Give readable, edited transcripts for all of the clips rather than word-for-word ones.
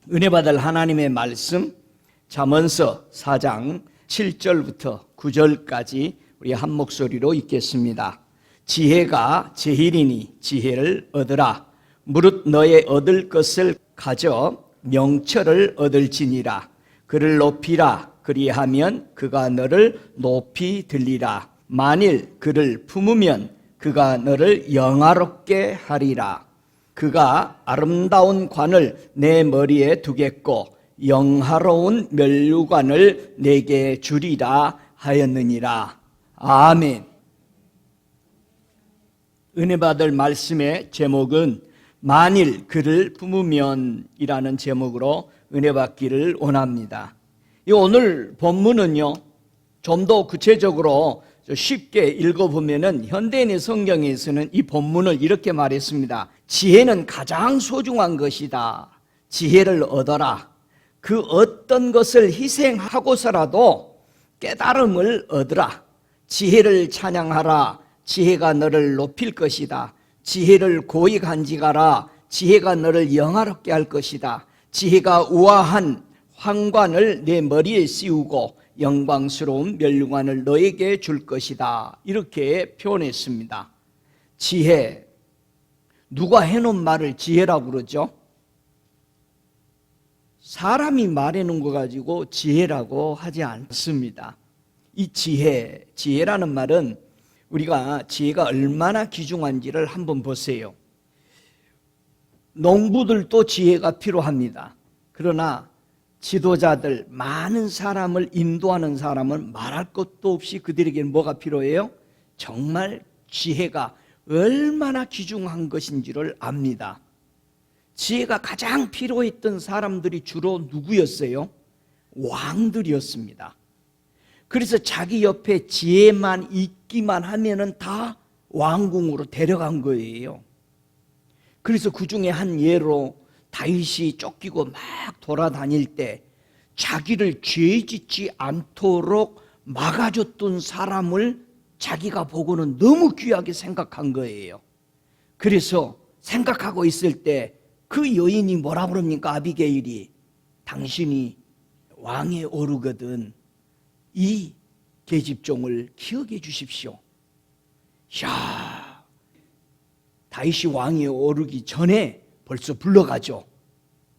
은혜 받을 하나님의 말씀 잠언서 4장 7절부터 9절까지 우리 한 목소리로 읽겠습니다. 지혜가 제일이니 지혜를 얻으라. 무릇 너의 얻을 것을 가져 명철을 얻을지니라. 그를 높이라. 그리하면 그가 너를 높이 들리라. 만일 그를 품으면 그가 너를 영화롭게 하리라. 그가 아름다운 관을 내 머리에 두겠고 영화로운 면류관을 내게 주리라 하였느니라. 아멘. 은혜 받을 말씀의 제목은 만일 그를 품으면 이라는 제목으로 은혜 받기를 원합니다. 이 오늘 본문은요, 좀 더 구체적으로 쉽게 읽어보면은 현대인의 성경에서는 이 본문을 이렇게 말했습니다. 지혜는 가장 소중한 것이다. 지혜를 얻어라. 그 어떤 것을 희생하고서라도 깨달음을 얻으라. 지혜를 찬양하라. 지혜가 너를 높일 것이다. 지혜를 고이 간직하라. 지혜가 너를 영화롭게 할 것이다. 지혜가 우아한 황관을 내 머리에 씌우고 영광스러운 면류관을 너에게 줄 것이다. 이렇게 표현했습니다. 지혜, 누가 해놓은 말을 지혜라고 그러죠? 사람이 말해놓은 거 가지고 지혜라고 하지 않습니다. 이 지혜라는 말은 우리가 지혜가 얼마나 귀중한지를 한번 보세요. 농부들도 지혜가 필요합니다. 그러나 지도자들, 많은 사람을 인도하는 사람은 말할 것도 없이 그들에게는 뭐가 필요해요? 정말 지혜가 얼마나 귀중한 것인지를 압니다. 지혜가 가장 필요했던 사람들이 주로 누구였어요? 왕들이었습니다. 그래서 자기 옆에 지혜만 있기만 하면은 다 왕궁으로 데려간 거예요. 그래서 그 중에 한 예로 다윗이 쫓기고 막 돌아다닐 때 자기를 죄 짓지 않도록 막아줬던 사람을 자기가 보고는 너무 귀하게 생각한 거예요. 그래서 생각하고 있을 때 그 여인이 뭐라 그럽니까? 아비게일이, 당신이 왕에 오르거든 이 계집종을 기억해 주십시오. 야, 다윗이 왕에 오르기 전에 벌써 불러가죠.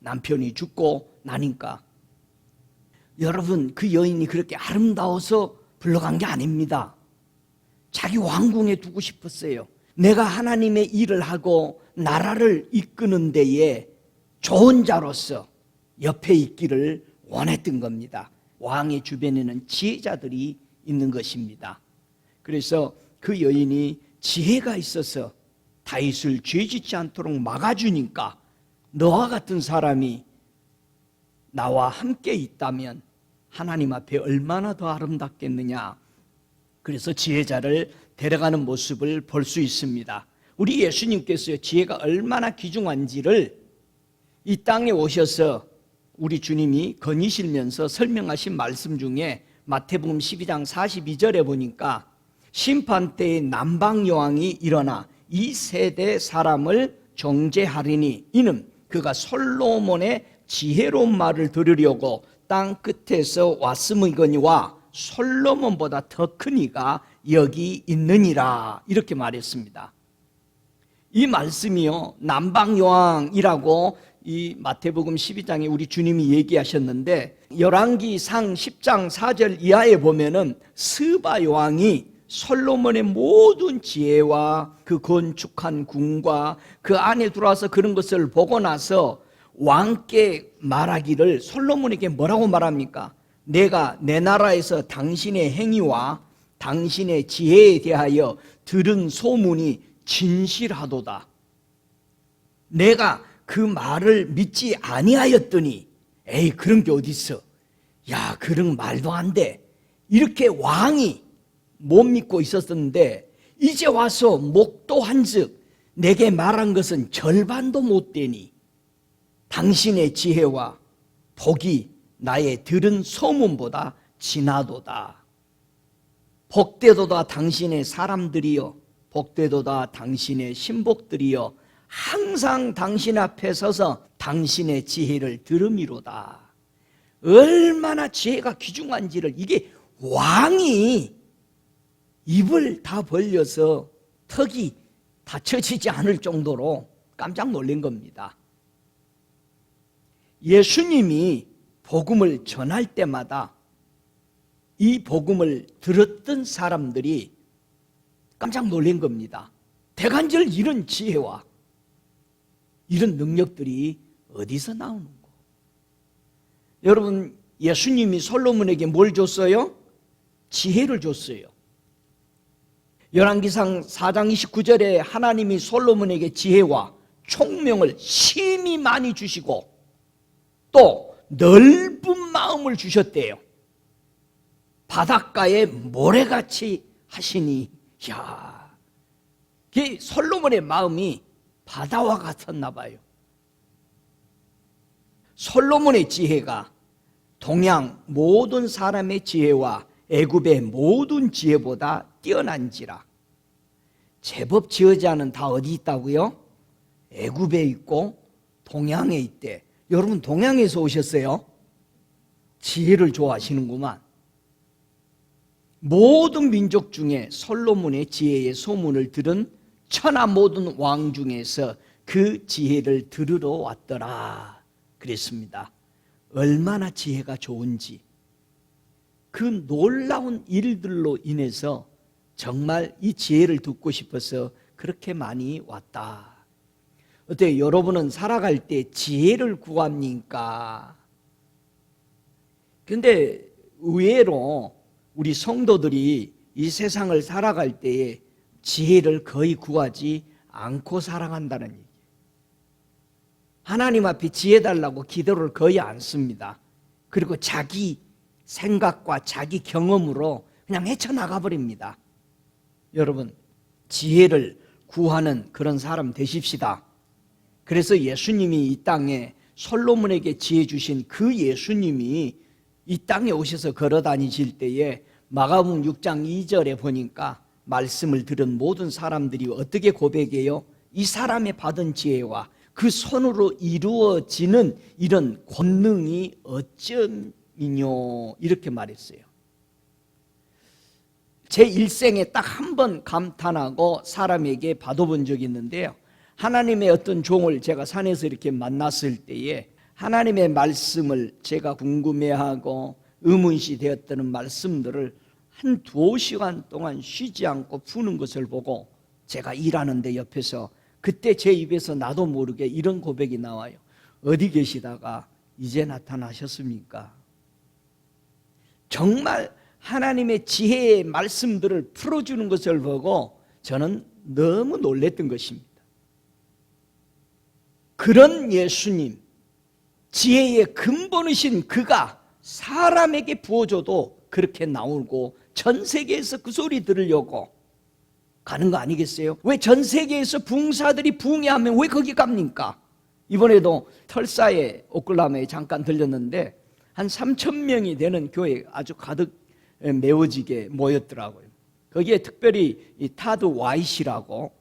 남편이 죽고 나니까. 여러분, 그 여인이 그렇게 아름다워서 불러간 게 아닙니다. 자기 왕궁에 두고 싶었어요. 내가 하나님의 일을 하고 나라를 이끄는 데에 좋은 자로서 옆에 있기를 원했던 겁니다. 왕의 주변에는 지혜자들이 있는 것입니다. 그래서 그 여인이 지혜가 있어서 다윗을 죄짓지 않도록 막아주니까 너와 같은 사람이 나와 함께 있다면 하나님 앞에 얼마나 더 아름답겠느냐. 그래서 지혜자를 데려가는 모습을 볼 수 있습니다. 우리 예수님께서 지혜가 얼마나 귀중한지를 이 땅에 오셔서 우리 주님이 거니시면서 설명하신 말씀 중에 마태복음 12장 42절에 보니까 심판 때에 남방여왕이 일어나 이 세대 사람을 정죄하리니 이는 그가 솔로몬의 지혜로운 말을 들으려고 땅 끝에서 왔음이거니와 솔로몬보다 더 큰 이가 여기 있느니라. 이렇게 말했습니다. 이 말씀이요, 남방여왕이라고 이 마태복음 12장에 우리 주님이 얘기하셨는데 열왕기상 10장 4절 이하에 보면은 스바 여왕이 솔로몬의 모든 지혜와 그 건축한 궁과 그 안에 들어와서 그런 것을 보고 나서 왕께 말하기를, 솔로몬에게 뭐라고 말합니까? 내가 내 나라에서 당신의 행위와 당신의 지혜에 대하여 들은 소문이 진실하도다. 내가 그 말을 믿지 아니하였더니 에이, 그런 게 어디 있어? 야, 그런 말도 안 돼. 이렇게 왕이 못 믿고 있었는데 이제 와서 목도한즉 내게 말한 것은 절반도 못 되니 당신의 지혜와 복이 나의 들은 소문보다 진하도다. 복되도다 당신의 사람들이여, 복되도다 당신의 신복들이여, 항상 당신 앞에 서서 당신의 지혜를 들음이로다. 얼마나 지혜가 귀중한지를, 이게 왕이 입을 다 벌려서 턱이 다쳐지지 않을 정도로 깜짝 놀란 겁니다. 예수님이 복음을 전할 때마다 이 복음을 들었던 사람들이 깜짝 놀란 겁니다. 대간절 이런 지혜와 이런 능력들이 어디서 나오는 거? 여러분, 예수님이 솔로몬에게 뭘 줬어요? 지혜를 줬어요. 열왕기상 4장 29절에 하나님이 솔로몬에게 지혜와 총명을 심히 많이 주시고 또 넓은 마음을 주셨대요. 바닷가에 모래같이 하시니, 야, 이 솔로몬의 마음이 바다와 같았나 봐요. 솔로몬의 지혜가 동양 모든 사람의 지혜와 애굽의 모든 지혜보다 뛰어난지라. 제법 지혜자는 다 어디 있다고요? 애굽에 있고 동양에 있대. 여러분, 동양에서 오셨어요? 지혜를 좋아하시는구만. 모든 민족 중에 솔로몬의 지혜의 소문을 들은 천하 모든 왕 중에서 그 지혜를 들으러 왔더라 그랬습니다. 얼마나 지혜가 좋은지, 그 놀라운 일들로 인해서 정말 이 지혜를 듣고 싶어서 그렇게 많이 왔다. 어때요? 여러분은 살아갈 때 지혜를 구합니까? 근데 의외로 우리 성도들이 이 세상을 살아갈 때에 지혜를 거의 구하지 않고 살아간다는 얘기예요. 하나님 앞에 지혜 달라고 기도를 거의 안 씁니다. 그리고 자기 생각과 자기 경험으로 그냥 헤쳐나가 버립니다. 여러분, 지혜를 구하는 그런 사람 되십시다. 그래서 예수님이 이 땅에 솔로몬에게 지혜 주신 그 예수님이 이 땅에 오셔서 걸어 다니실 때에 마가복음 6장 2절에 보니까 말씀을 들은 모든 사람들이 어떻게 고백해요? 이 사람의 받은 지혜와 그 손으로 이루어지는 이런 권능이 어쩌이뇨, 이렇게 말했어요. 제 일생에 딱 한 번 감탄하고 사람에게 받아본 적이 있는데요, 하나님의 어떤 종을 제가 산에서 이렇게 만났을 때에 하나님의 말씀을 제가 궁금해하고 의문시 되었다는 말씀들을 한 2시간 동안 쉬지 않고 푸는 것을 보고 제가 일하는데 옆에서 그때 제 입에서 나도 모르게 이런 고백이 나와요. 어디 계시다가 이제 나타나셨습니까? 정말 하나님의 지혜의 말씀들을 풀어주는 것을 보고 저는 너무 놀랬던 것입니다. 그런 예수님, 지혜의 근본이신 그가 사람에게 부어줘도 그렇게 나오고 전 세계에서 그 소리 들으려고 가는 거 아니겠어요? 왜 전 세계에서 부흥사들이 부흥하면 왜 거기 갑니까? 이번에도 털사에 오클라호마에 잠깐 들렸는데 한 3,000명이 되는 교회 아주 가득 메워지게 모였더라고요. 거기에 특별히 이 타드 와이시라고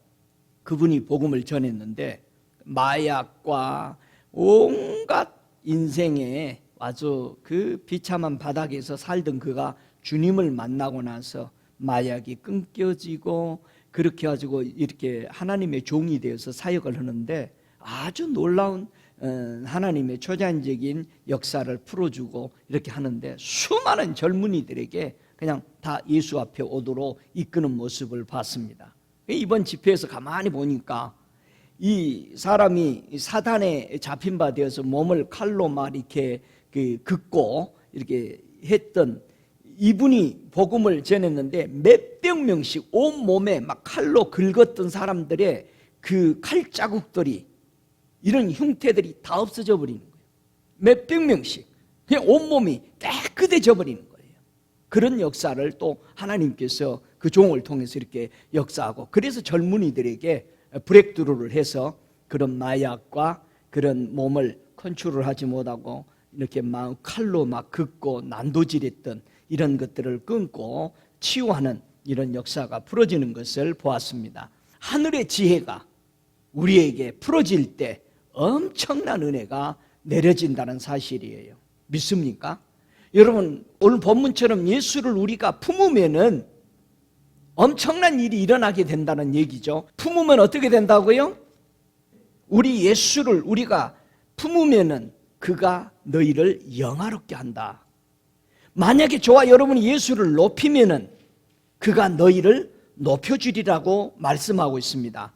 그분이 복음을 전했는데 마약과 온갖 인생에 아주 그 비참한 바닥에서 살던 그가 주님을 만나고 나서 마약이 끊겨지고 그렇게 가지고 이렇게 하나님의 종이 되어서 사역을 하는데 아주 놀라운 하나님의 초자연적인 역사를 풀어주고 이렇게 하는데 수많은 젊은이들에게 그냥 다 예수 앞에 오도록 이끄는 모습을 봤습니다. 이번 집회에서 가만히 보니까 이 사람이 사단에 잡힌 바 되어서 몸을 칼로 막 이렇게 긋고 이렇게 했던 이분이 복음을 전했는데 몇백 명씩 온 몸에 막 칼로 긁었던 사람들의 그 칼자국들이, 이런 흉태들이 다 없어져 버리는 거예요. 몇백 명씩 그냥 온몸이 깨끗해져 버리는 거예요. 그런 역사를 또 하나님께서 그 종을 통해서 이렇게 역사하고, 그래서 젊은이들에게 브렉드루를 해서 그런 마약과 그런 몸을 컨트롤 하지 못하고 이렇게 막 칼로 막 긋고 난도질했던 이런 것들을 끊고 치유하는 이런 역사가 풀어지는 것을 보았습니다. 하늘의 지혜가 우리에게 풀어질 때 엄청난 은혜가 내려진다는 사실이에요. 믿습니까? 여러분, 오늘 본문처럼 예수를 우리가 품으면은 엄청난 일이 일어나게 된다는 얘기죠. 품으면 어떻게 된다고요? 우리 예수를 우리가 품으면은 그가 너희를 영화롭게 한다. 만약에 저와 여러분이 예수를 높이면은 그가 너희를 높여주리라고 말씀하고 있습니다.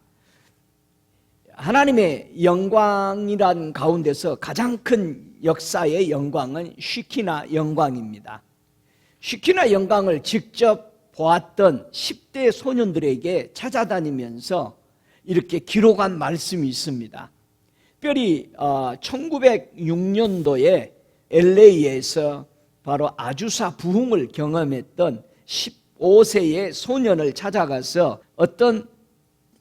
하나님의 영광이란 가운데서 가장 큰 역사의 영광은 쉬키나 영광입니다. 쉬키나 영광을 직접 보았던 10대 소년들에게 찾아다니면서 이렇게 기록한 말씀이 있습니다. 특별히 1906년도에 LA에서 바로 아주사 부흥을 경험했던 15세의 소년을 찾아가서 어떤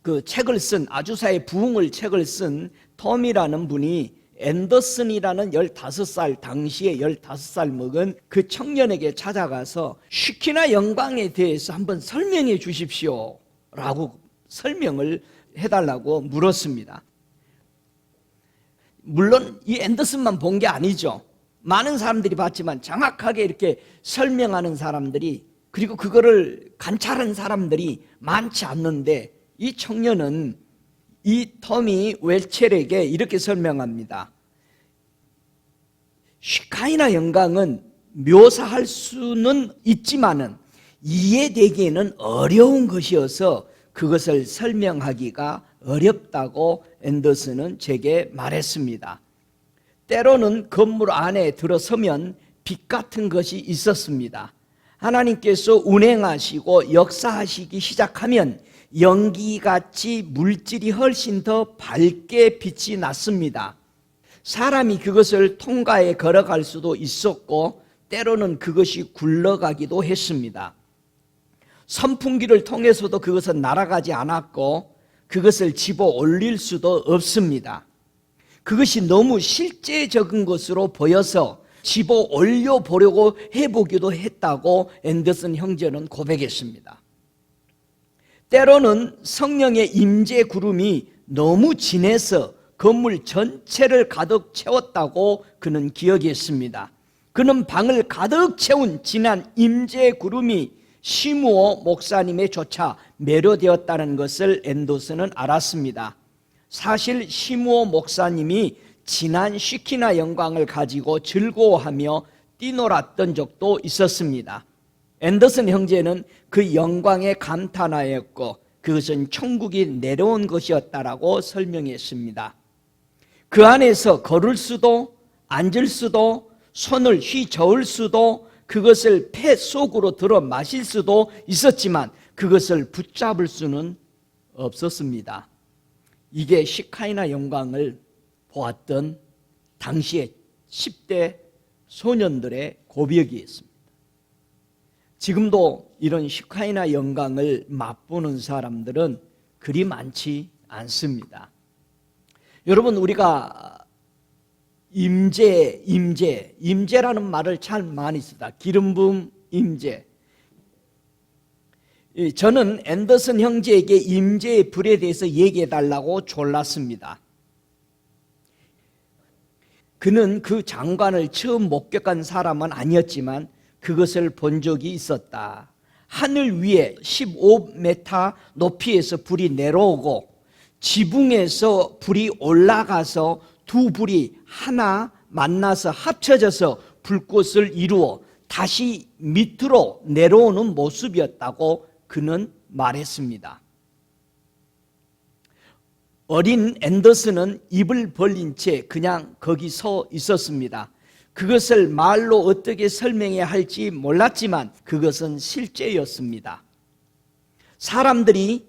그 책을 쓴, 아주사의 부흥을 책을 쓴 톰이라는 분이 앤더슨이라는 15살, 당시에 15살 먹은 그 청년에게 찾아가서 쉬키나 영광에 대해서 한번 설명해 주십시오 라고 설명을 해달라고 물었습니다. 물론 이 앤더슨만 본 게 아니죠. 많은 사람들이 봤지만 정확하게 이렇게 설명하는 사람들이, 그리고 그거를 관찰한 사람들이 많지 않는데, 이 청년은 이 토미 웰첼에게 이렇게 설명합니다. 쉬카이나 영광은 묘사할 수는 있지만은 이해되기에는 어려운 것이어서 그것을 설명하기가 어렵다고 앤더슨은 제게 말했습니다. 때로는 건물 안에 들어서면 빛 같은 것이 있었습니다. 하나님께서 운행하시고 역사하시기 시작하면 연기같이 물질이 훨씬 더 밝게 빛이 났습니다. 사람이 그것을 통과해 걸어갈 수도 있었고 때로는 그것이 굴러가기도 했습니다. 선풍기를 통해서도 그것은 날아가지 않았고 그것을 집어 올릴 수도 없습니다. 그것이 너무 실제적인 것으로 보여서 집어 올려보려고 해보기도 했다고 앤더슨 형제는 고백했습니다. 때로는 성령의 임재 구름이 너무 진해서 건물 전체를 가득 채웠다고 그는 기억했습니다. 그는 방을 가득 채운 진한 임재 구름이 시므오 목사님에 조차 매료되었다는 것을 앤더슨은 알았습니다. 사실 시므오 목사님이 진한 쉬키나 영광을 가지고 즐거워하며 뛰놀았던 적도 있었습니다. 앤더슨 형제는 그 영광에 감탄하였고 그것은 천국이 내려온 것이었다라고 설명했습니다. 그 안에서 걸을 수도 앉을 수도 손을 휘저을 수도 그것을 폐 속으로 들어 마실 수도 있었지만 그것을 붙잡을 수는 없었습니다. 이게 시카이나 영광을 보았던 당시의 10대 소년들의 고백이었습니다. 지금도 이런 시카이나 영광을 맛보는 사람들은 그리 많지 않습니다. 여러분, 우리가 임재라는 말을 참 많이 쓰다. 기름 부음 임재. 저는 앤더슨 형제에게 임재의 불에 대해서 얘기해 달라고 졸랐습니다. 그는 그 장관을 처음 목격한 사람은 아니었지만 그것을 본 적이 있었다. 하늘 위에 15m 높이에서 불이 내려오고 지붕에서 불이 올라가서 두 불이 하나 만나서 합쳐져서 불꽃을 이루어 다시 밑으로 내려오는 모습이었다고 그는 말했습니다. 어린 앤더슨은 입을 벌린 채 그냥 거기 서 있었습니다. 그것을 말로 어떻게 설명해야 할지 몰랐지만 그것은 실제였습니다. 사람들이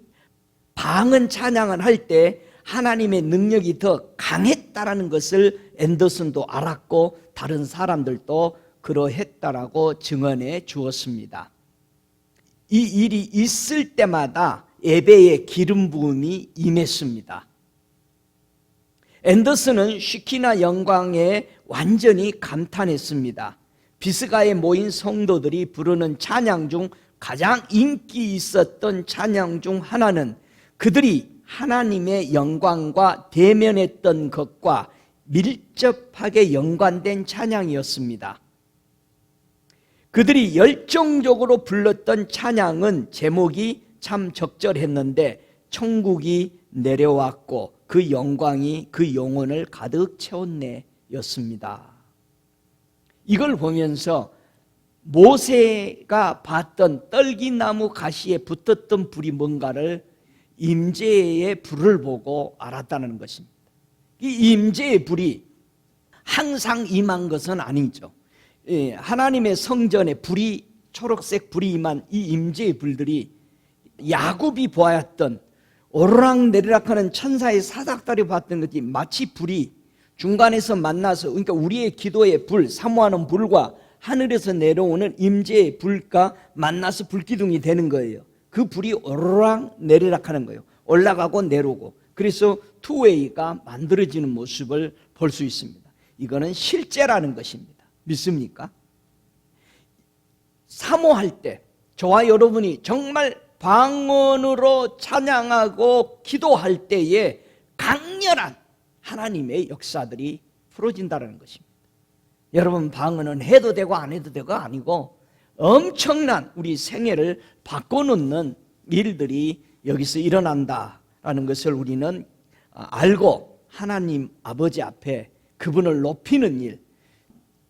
방언 찬양을 할 때 하나님의 능력이 더 강했다라는 것을 앤더슨도 알았고 다른 사람들도 그러했다라고 증언해 주었습니다. 이 일이 있을 때마다 예배의 기름 부음이 임했습니다. 앤더슨은 쉬키나 영광에 완전히 감탄했습니다. 비스가에 모인 성도들이 부르는 찬양 중 가장 인기 있었던 찬양 중 하나는 그들이 하나님의 영광과 대면했던 것과 밀접하게 연관된 찬양이었습니다. 그들이 열정적으로 불렀던 찬양은 제목이 참 적절했는데 천국이 내려왔고 그 영광이 그 영혼을 가득 채웠네 였습니다. 이걸 보면서 모세가 봤던 떨기나무 가시에 붙었던 불이 뭔가를 임재의 불을 보고 알았다는 것입니다. 이 임재의 불이 항상 임한 것은 아니죠. 하나님의 성전에 불이 초록색 불이 임한 이 임재의 불들이 야곱이 보았던 오르락내리락하는 천사의 사닥다리 봤던 것이 마치 불이 중간에서 만나서, 그러니까 우리의 기도의 불, 사모하는 불과 하늘에서 내려오는 임재의 불과 만나서 불기둥이 되는 거예요. 그 불이 오르락내리락하는 거예요. 올라가고 내려오고. 그래서 투웨이가 만들어지는 모습을 볼 수 있습니다. 이거는 실제라는 것입니다. 믿습니까? 사모할 때 저와 여러분이 정말 방언으로 찬양하고 기도할 때에 강렬한 하나님의 역사들이 풀어진다는 것입니다. 여러분, 방언은 해도 되고 안 해도 되고 아니고 엄청난 우리 생애를 바꿔놓는 일들이 여기서 일어난다라는 것을 우리는 알고 하나님 아버지 앞에 그분을 높이는 일,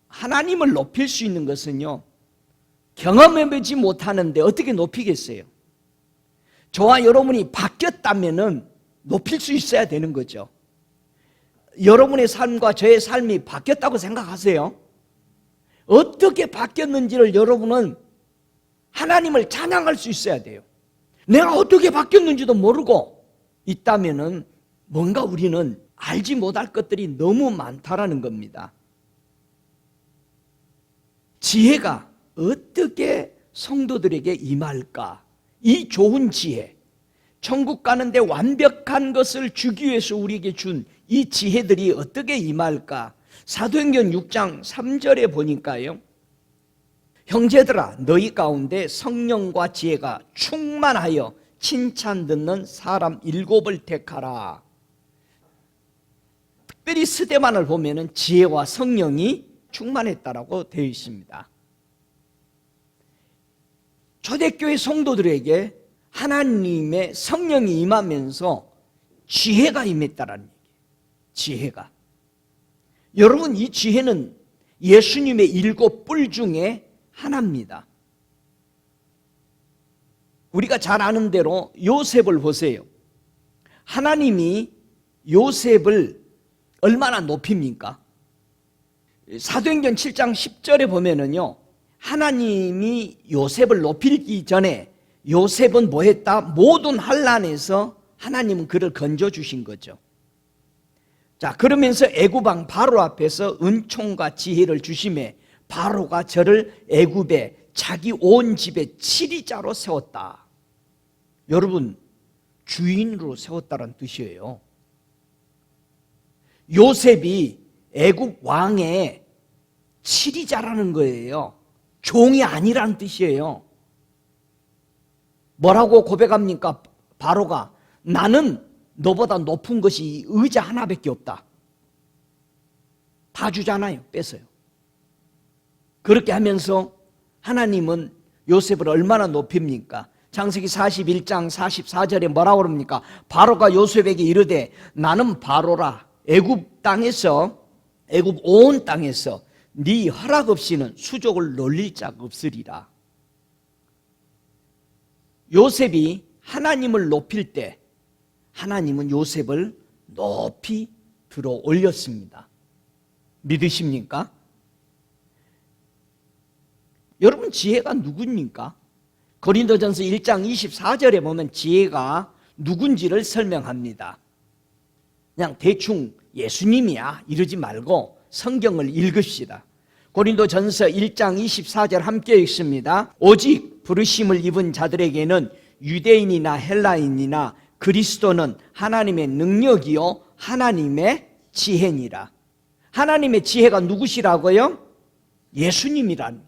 하나님을 높일 수 있는 것은요, 경험해보지 못하는데 어떻게 높이겠어요? 저와 여러분이 바뀌었다면 높일 수 있어야 되는 거죠. 여러분의 삶과 저의 삶이 바뀌었다고 생각하세요? 어떻게 바뀌었는지를 여러분은 하나님을 찬양할 수 있어야 돼요. 내가 어떻게 바뀌었는지도 모르고 있다면 뭔가 우리는 알지 못할 것들이 너무 많다라는 겁니다. 지혜가 어떻게 성도들에게 임할까? 이 좋은 지혜, 천국 가는데 완벽한 것을 주기 위해서 우리에게 준 이 지혜들이 어떻게 임할까? 사도행전 6장 3절에 보니까요, 형제들아 너희 가운데 성령과 지혜가 충만하여 칭찬 듣는 사람 7을 택하라. 특별히 스데반을 보면은 지혜와 성령이 충만했다라고 되어 있습니다. 초대교회 성도들에게 하나님의 성령이 임하면서 지혜가 임했다라는 얘기예요. 지혜가. 여러분, 이 지혜는 예수님의 7뿔 중에 하나입니다. 우리가 잘 아는 대로 요셉을 보세요. 하나님이 요셉을 얼마나 높입니까? 사도행전 7장 10절에 보면은요, 하나님이 요셉을 높이기 전에 요셉은 뭐 했다? 모든 환난에서 하나님은 그를 건져주신 거죠. 자, 그러면서 애굽왕 바로 앞에서 은총과 지혜를 주심에 바로가 저를 애굽에 자기 온 집에 치리자로 세웠다. 여러분, 주인으로 세웠다는 뜻이에요. 요셉이 애굽 왕의 치리자라는 거예요. 종이 아니라는 뜻이에요. 뭐라고 고백합니까? 바로가 나는 너보다 높은 것이 의자 하나밖에 없다. 다 주잖아요. 뺏어요. 그렇게 하면서 하나님은 요셉을 얼마나 높입니까? 창세기 41장 44절에 뭐라고 그럽니까? 바로가 요셉에게 이르되 나는 바로라. 애굽 땅에서, 애굽 온 땅에서 네 허락 없이는 수족을 놀릴 자가 없으리라. 요셉이 하나님을 높일 때 하나님은 요셉을 높이 들어 올렸습니다. 믿으십니까? 여러분, 지혜가 누굽니까? 고린도전서 1장 24절에 보면 지혜가 누군지를 설명합니다. 그냥 대충 예수님이야 이러지 말고 성경을 읽읍시다. 고린도전서 1장 24절 함께 읽습니다. 오직 부르심을 입은 자들에게는 유대인이나 헬라인이나 그리스도는 하나님의 능력이요 하나님의 지혜니라. 하나님의 지혜가 누구시라고요? 예수님이란.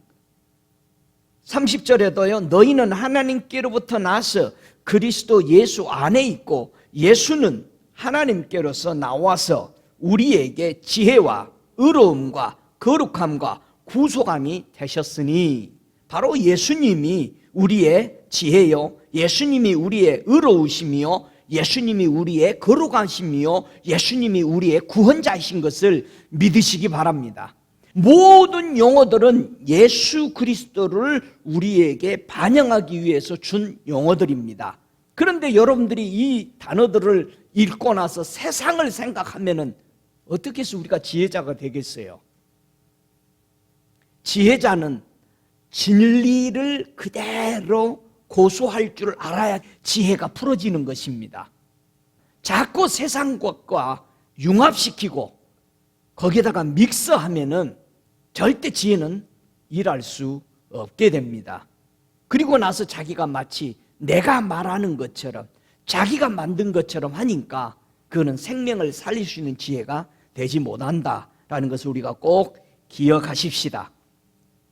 30절에도요 너희는 하나님께로부터 나서 그리스도 예수 안에 있고 예수는 하나님께로서 나와서 우리에게 지혜와 의로움과 거룩함과 구속함이 되셨으니, 바로 예수님이 우리의 지혜요, 예수님이 우리의 의로우심이요, 예수님이 우리의 거룩하심이요, 예수님이 우리의 구원자이신 것을 믿으시기 바랍니다. 모든 용어들은 예수 그리스도를 우리에게 반영하기 위해서 준 용어들입니다. 그런데 여러분들이 이 단어들을 읽고 나서 세상을 생각하면은 어떻게 해서 우리가 지혜자가 되겠어요? 지혜자는 진리를 그대로 고수할 줄 알아야 지혜가 풀어지는 것입니다. 자꾸 세상 것과 융합시키고 거기에다가 믹스하면은 절대 지혜는 일할 수 없게 됩니다. 그리고 나서 자기가 마치 내가 말하는 것처럼, 자기가 만든 것처럼 하니까 그거는 생명을 살릴 수 있는 지혜가 되지 못한다라는 것을 우리가 꼭 기억하십시다.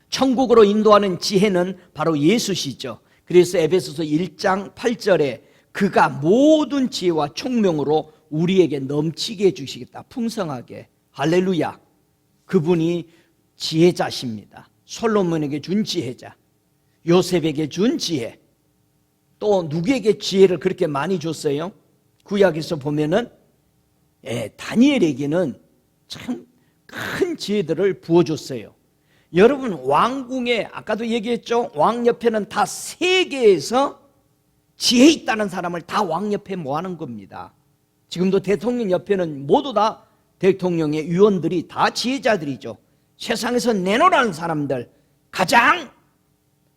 천국으로 인도하는 지혜는 바로 예수시죠. 그래서 에베소서 1장 8절에 그가 모든 지혜와 총명으로 우리에게 넘치게 해주시겠다, 풍성하게. 할렐루야. 그분이 지혜자십니다. 솔로몬에게 준 지혜자, 요셉에게 준 지혜, 또 누구에게 지혜를 그렇게 많이 줬어요? 구약에서 보면은 다니엘에게는 참 큰 지혜들을 부어줬어요. 여러분, 왕궁에 아까도 얘기했죠? 왕 옆에는 다 세계에서 지혜 있다는 사람을 다 왕 옆에 모아놓은 겁니다. 지금도 대통령 옆에는 모두 다 대통령의 위원들이 다 지혜자들이죠. 세상에서 내놓으라는 사람들, 가장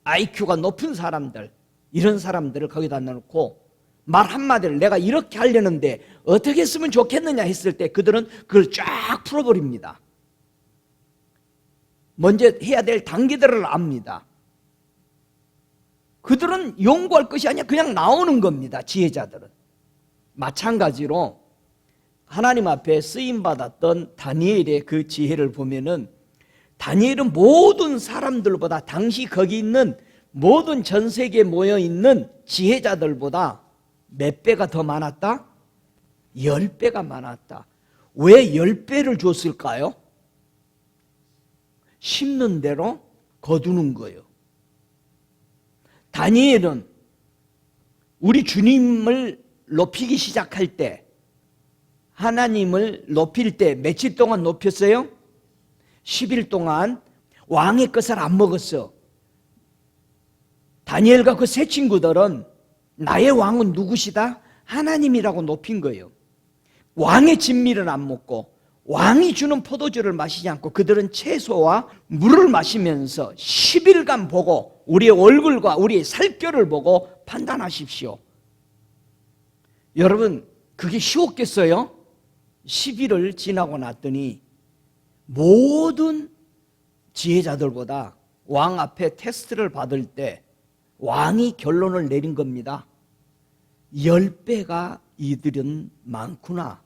IQ가 높은 사람들, 이런 사람들을 거기다 넣고 말 한마디를 내가 이렇게 하려는데 어떻게 했으면 좋겠느냐 했을 때 그들은 그걸 쫙 풀어버립니다. 먼저 해야 될 단계들을 압니다. 그들은 연구할 것이 아니라 그냥 나오는 겁니다. 지혜자들은. 마찬가지로 하나님 앞에 쓰임받았던 다니엘의 그 지혜를 보면은, 다니엘은 모든 사람들보다, 당시 거기 있는 모든 전 세계에 모여있는 지혜자들보다 몇 배가 더 많았다? 10배가 많았다. 왜 10배를 줬을까요? 심는 대로 거두는 거예요. 다니엘은 우리 주님을 높이기 시작할 때, 하나님을 높일 때 며칠 동안 높였어요? 10일 동안 왕의 것을 안 먹었어. 다니엘과 그 세 친구들은 나의 왕은 누구시다? 하나님이라고 높인 거예요. 왕의 진미를 안 먹고 왕이 주는 포도주를 마시지 않고 그들은 채소와 물을 마시면서 10일간 보고 우리의 얼굴과 우리의 살결을 보고 판단하십시오. 여러분, 그게 쉬웠겠어요? 10일을 지나고 났더니 모든 지혜자들보다 왕 앞에 테스트를 받을 때 왕이 결론을 내린 겁니다. 10배가 이들은 많구나.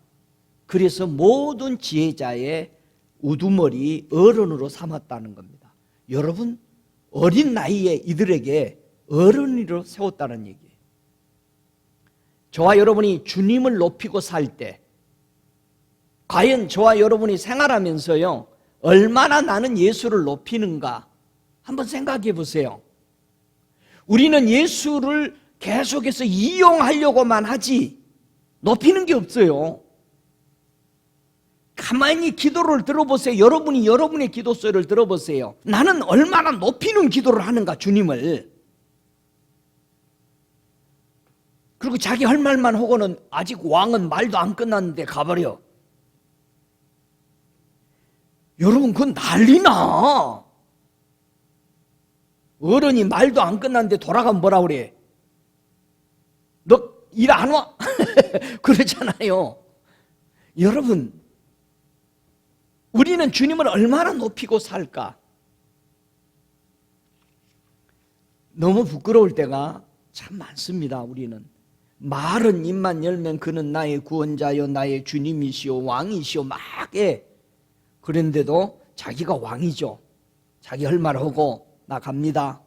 그래서 모든 지혜자의 우두머리 어른으로 삼았다는 겁니다. 여러분, 어린 나이에 이들에게 어른으로 세웠다는 얘기예요. 저와 여러분이 주님을 높이고 살 때, 과연 저와 여러분이 생활하면서요, 얼마나 나는 예수를 높이는가 한번 생각해 보세요. 우리는 예수를 계속해서 이용하려고만 하지 높이는 게 없어요. 가만히 기도를 들어보세요. 여러분이 여러분의 기도 소리를 들어보세요. 나는 얼마나 높이는 기도를 하는가, 주님을. 그리고 자기 할 말만 하고는 아직 왕은 말도 안 끝났는데 가버려. 여러분, 그건 난리나. 어른이 말도 안 끝났는데 돌아가면 뭐라 그래? 너 일 안 와? 그러잖아요. 여러분, 우리는 주님을 얼마나 높이고 살까? 너무 부끄러울 때가 참 많습니다. 우리는 말은 입만 열면 그는 나의 구원자요 나의 주님이시오 왕이시오 막 해. 그런데도 자기가 왕이죠. 자기 할 말 하고 나 갑니다.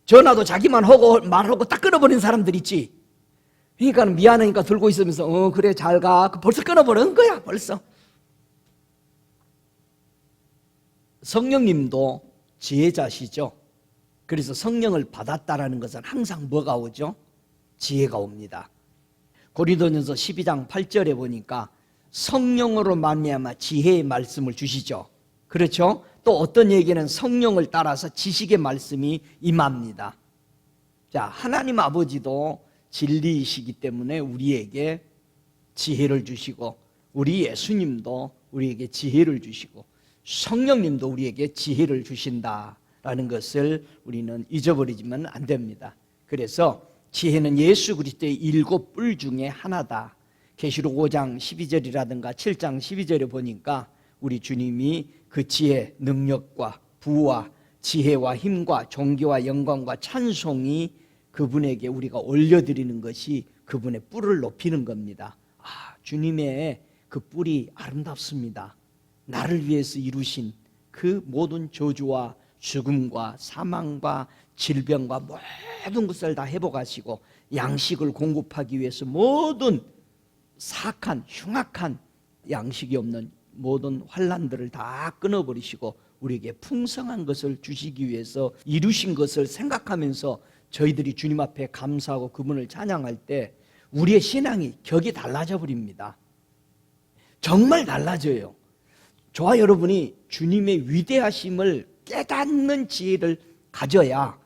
전화도 자기만 하고 말하고 딱 끊어버린 사람들 있지. 그러니까 미안하니까 들고 있으면서 그래 잘 가. 벌써 끊어버린 거야 벌써. 성령님도 지혜자시죠. 그래서 성령을 받았다라는 것은 항상 뭐가 오죠? 지혜가 옵니다. 고린도전서 12장 8절에 보니까 성령으로 말미암아 지혜의 말씀을 주시죠. 그렇죠? 또 어떤 얘기는 성령을 따라서 지식의 말씀이 임합니다. 자, 하나님 아버지도 진리이시기 때문에 우리에게 지혜를 주시고, 우리 예수님도 우리에게 지혜를 주시고, 성령님도 우리에게 지혜를 주신다라는 것을 우리는 잊어버리지면 안 됩니다. 그래서 지혜는 예수 그리스도의 7뿔 중에 하나다. 계시록 5장 12절이라든가 7장 12절에 보니까 우리 주님이 그 지혜, 능력과 부와 지혜와 힘과 존귀와 영광과 찬송이 그분에게 우리가 올려드리는 것이 그분의 뿔을 높이는 겁니다. 주님의 그 뿔이 아름답습니다. 나를 위해서 이루신 그 모든 저주와 죽음과 사망과 질병과 모든 것을 다 회복하시고 양식을 공급하기 위해서 모든 사악한 흉악한 양식이 없는 모든 환난들을 다 끊어버리시고 우리에게 풍성한 것을 주시기 위해서 이루신 것을 생각하면서 저희들이 주님 앞에 감사하고 그분을 찬양할 때 우리의 신앙이 격이 달라져 버립니다. 정말 달라져요. 저와 여러분이 주님의 위대하심을 깨닫는 지혜를 가져야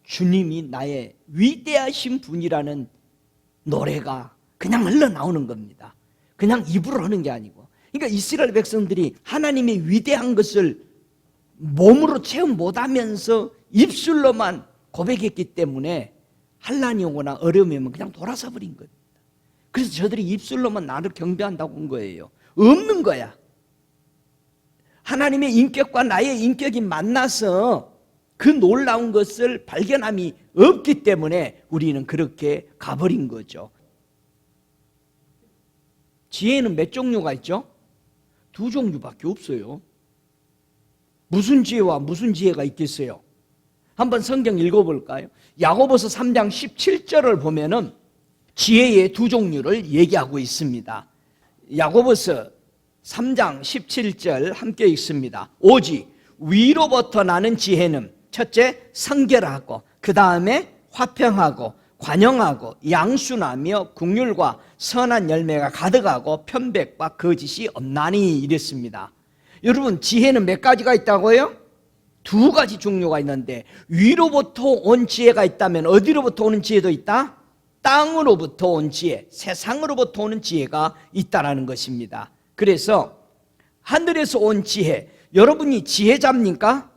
주님이 나의 위대하신 분이라는 노래가 그냥 흘러나오는 겁니다. 그냥 입으로 하는 게 아니고. 그러니까 이스라엘 백성들이 하나님의 위대한 것을 몸으로 체험 못하면서 입술로만 고백했기 때문에 환난이 오거나 어려움이 오면 그냥 돌아서 버린 겁니다. 그래서 저들이 입술로만 나를 경배한다고 한 거예요. 없는 거야. 하나님의 인격과 나의 인격이 만나서 그 놀라운 것을 발견함이 없기 때문에 우리는 그렇게 가버린 거죠. 지혜는 몇 종류가 있죠? 2종류밖에 없어요. 무슨 지혜와 무슨 지혜가 있겠어요? 한번 성경 읽어볼까요? 야고보서 3장 17절을 보면은 지혜의 2종류를 얘기하고 있습니다. 야고보서 3장 17절 함께 읽습니다. 오직 위로부터 나는 지혜는 첫째 성결하고 그 다음에 화평하고 관용하고 양순하며 긍휼과 선한 열매가 가득하고 편백과 거짓이 없나니 이랬습니다. 여러분 지혜는 몇 가지가 있다고요? 2가지 종류가 있는데 위로부터 온 지혜가 있다면 어디로부터 오는 지혜도 있다? 땅으로부터 온 지혜, 세상으로부터 오는 지혜가 있다라는 것입니다. 그래서 하늘에서 온 지혜, 여러분이 지혜자입니까?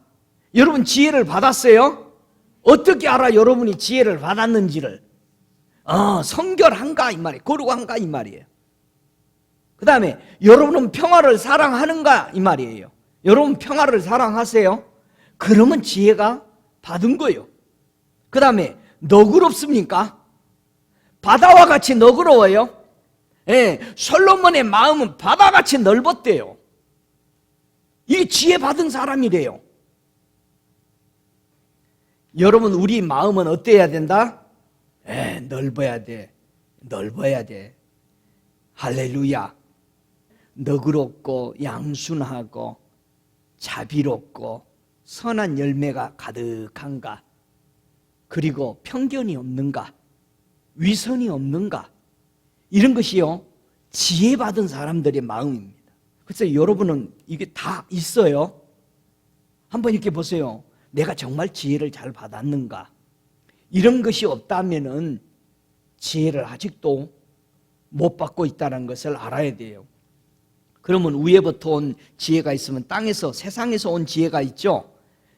여러분 지혜를 받았어요? 어떻게 알아 여러분이 지혜를 받았는지를? 성결한가 이 말이에요. 거룩한가 이 말이에요. 그 다음에 여러분은 평화를 사랑하는가 이 말이에요. 여러분 평화를 사랑하세요? 그러면 지혜가 받은 거예요. 그 다음에 너그럽습니까? 바다와 같이 너그러워요? 예, 솔로몬의 마음은 바다같이 넓었대요. 이게 지혜 받은 사람이래요. 여러분 우리 마음은 어때야 된다? 넓어야 돼. 넓어야 돼. 할렐루야. 너그럽고 양순하고 자비롭고 선한 열매가 가득한가? 그리고 편견이 없는가? 위선이 없는가? 이런 것이요 지혜받은 사람들의 마음입니다. 그래서 여러분은 이게 다 있어요. 한번 이렇게 보세요. 내가 정말 지혜를 잘 받았는가? 이런 것이 없다면은 지혜를 아직도 못 받고 있다는 것을 알아야 돼요. 그러면 위에부터 온 지혜가 있으면 땅에서 세상에서 온 지혜가 있죠.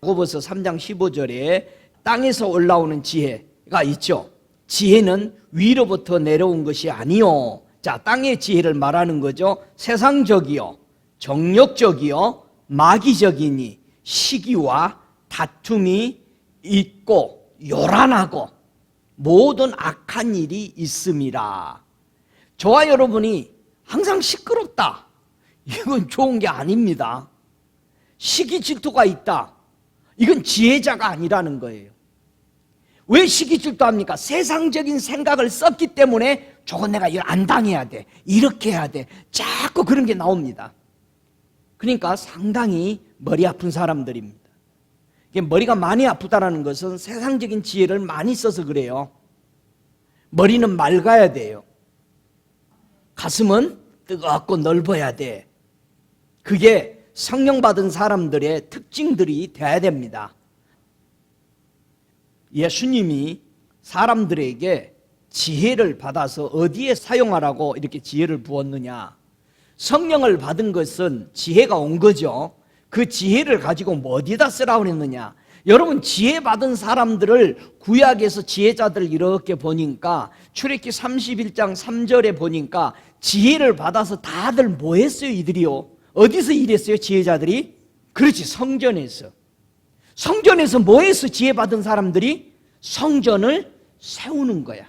야고보서 3장 15절에 땅에서 올라오는 지혜가 있죠. 지혜는 위로부터 내려온 것이 아니요. 자, 땅의 지혜를 말하는 거죠. 세상적이요, 정욕적이요, 마귀적이니 시기와 다툼이 있고 요란하고 모든 악한 일이 있음이라. 저와 여러분이 항상 시끄럽다, 이건 좋은 게 아닙니다. 시기 질투가 있다, 이건 지혜자가 아니라는 거예요. 왜 시기질도 합니까? 세상적인 생각을 썼기 때문에 저건 내가 이걸 안 당해야 돼, 이렇게 해야 돼, 자꾸 그런 게 나옵니다. 그러니까 상당히 머리 아픈 사람들입니다. 머리가 많이 아프다는 것은 세상적인 지혜를 많이 써서 그래요. 머리는 맑아야 돼요. 가슴은 뜨겁고 넓어야 돼. 그게 성령 받은 사람들의 특징들이 돼야 됩니다. 예수님이 사람들에게 지혜를 받아서 어디에 사용하라고 이렇게 지혜를 부었느냐? 성령을 받은 것은 지혜가 온 거죠. 그 지혜를 가지고 뭐 어디다 쓰라고 했느냐? 여러분, 지혜 받은 사람들을 구약에서 지혜자들 이렇게 보니까 출애굽기 31장 3절에 보니까 지혜를 받아서 다들 뭐 했어요? 이들이요. 어디서 일했어요? 지혜자들이? 그렇지, 성전에서. 성전에서 뭐 했어? 지혜 받은 사람들이? 성전을 세우는 거야.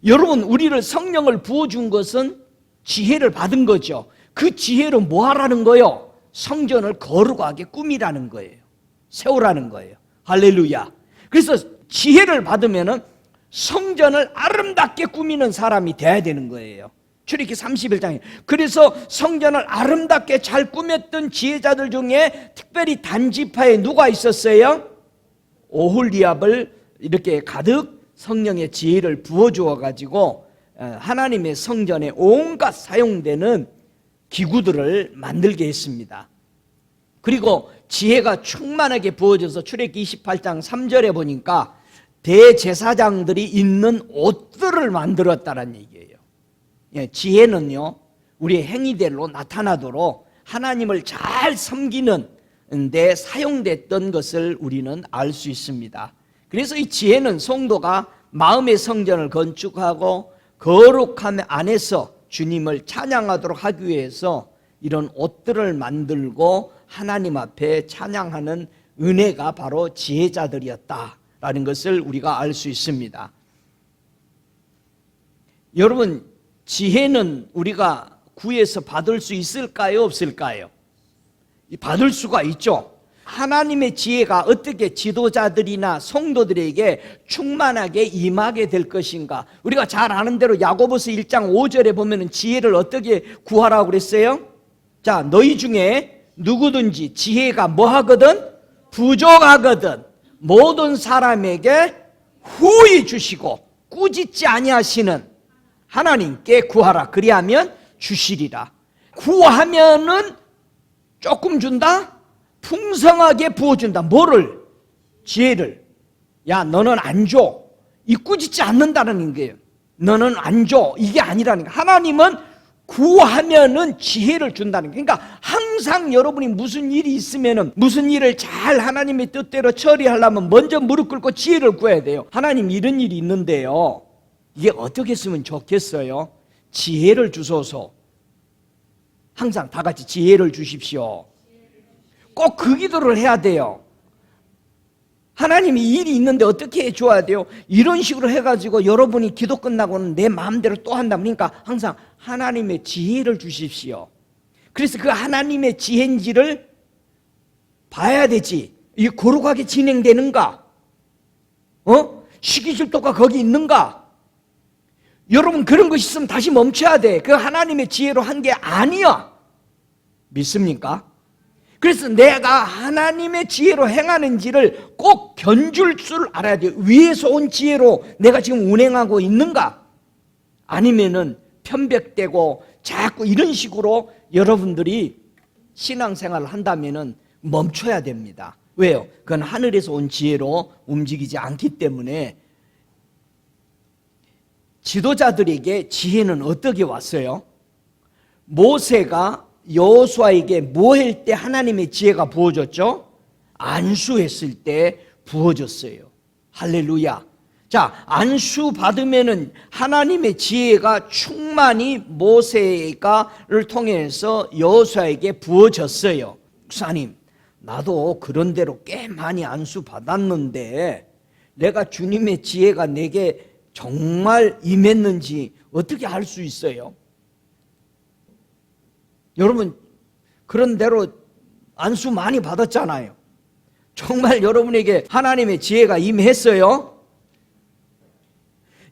여러분, 우리를 성령을 부어준 것은 지혜를 받은 거죠. 그 지혜로 뭐 하라는 거예요? 성전을 거룩하게 꾸미라는 거예요. 세우라는 거예요. 할렐루야. 그래서 지혜를 받으면은 성전을 아름답게 꾸미는 사람이 돼야 되는 거예요. 출애굽기 31장에. 그래서 성전을 아름답게 잘 꾸몄던 지혜자들 중에 특별히 단지파에 누가 있었어요? 오홀리압을 이렇게 가득 성령의 지혜를 부어주어 가지고 하나님의 성전에 온갖 사용되는 기구들을 만들게 했습니다. 그리고 지혜가 충만하게 부어져서 출애굽기 28장 3절에 보니까 대제사장들이 입는 옷들을 만들었다는 얘기예요. 지혜는요, 우리의 행위대로 나타나도록 하나님을 잘 섬기는 데 사용됐던 것을 우리는 알 수 있습니다. 그래서 이 지혜는 성도가 마음의 성전을 건축하고 거룩함 안에서 주님을 찬양하도록 하기 위해서 이런 옷들을 만들고 하나님 앞에 찬양하는 은혜가 바로 지혜자들이었다라는 것을 우리가 알 수 있습니다. 여러분, 지혜는 우리가 구해서 받을 수 있을까요? 없을까요? 받을 수가 있죠. 하나님의 지혜가 어떻게 지도자들이나 성도들에게 충만하게 임하게 될 것인가? 우리가 잘 아는 대로 야고보서 1장 5절에 보면 지혜를 어떻게 구하라고 그랬어요? 자, 너희 중에 누구든지 지혜가 뭐 하거든? 부족하거든 모든 사람에게 후히 주시고 꾸짖지 아니하시는 하나님께 구하라. 그리하면 주시리라. 구하면은 조금 준다? 풍성하게 부어준다. 뭐를? 지혜를. 야, 너는 안 줘. 이 꾸짖지 않는다는 거예요. 너는 안 줘. 이게 아니라는 거예요. 하나님은 구하면은 지혜를 준다는 거예요. 그러니까 항상 여러분이 무슨 일이 있으면은 무슨 일을 잘 하나님의 뜻대로 처리하려면 먼저 무릎 꿇고 지혜를 구해야 돼요. 하나님, 이런 일이 있는데요, 이게 어떻게 했으면 좋겠어요? 지혜를 주소서. 항상 다 같이 지혜를 주십시오. 꼭 그 기도를 해야 돼요. 하나님이 일이 있는데 어떻게 해줘야 돼요? 이런 식으로 해가지고 여러분이 기도 끝나고는 내 마음대로 또 한다. 그러니까 항상 하나님의 지혜를 주십시오. 그래서 그 하나님의 지혜인지를 봐야 되지. 이게 거룩하게 진행되는가? 시기질도가 거기 있는가? 여러분, 그런 것이 있으면 다시 멈춰야 돼. 그 하나님의 지혜로 한 게 아니야. 믿습니까? 그래서 내가 하나님의 지혜로 행하는지를 꼭 견줄 줄 알아야 돼요. 위에서 온 지혜로 내가 지금 운행하고 있는가? 아니면은 편백되고 자꾸 이런 식으로 여러분들이 신앙생활을 한다면은 멈춰야 됩니다. 왜요? 그건 하늘에서 온 지혜로 움직이지 않기 때문에. 지도자들에게 지혜는 어떻게 왔어요? 모세가 여호수아에게 뭐 할 때 하나님의 지혜가 부어졌죠? 안수했을 때 부어졌어요. 할렐루야. 자, 안수 받으면은 하나님의 지혜가 충만히 모세가를 통해서 여호수아에게 부어졌어요. 목사님, 나도 그런 대로 꽤 많이 안수 받았는데 내가 주님의 지혜가 내게 정말 임했는지 어떻게 알 수 있어요? 여러분, 그런 대로 안수 많이 받았잖아요. 정말 여러분에게 하나님의 지혜가 임했어요?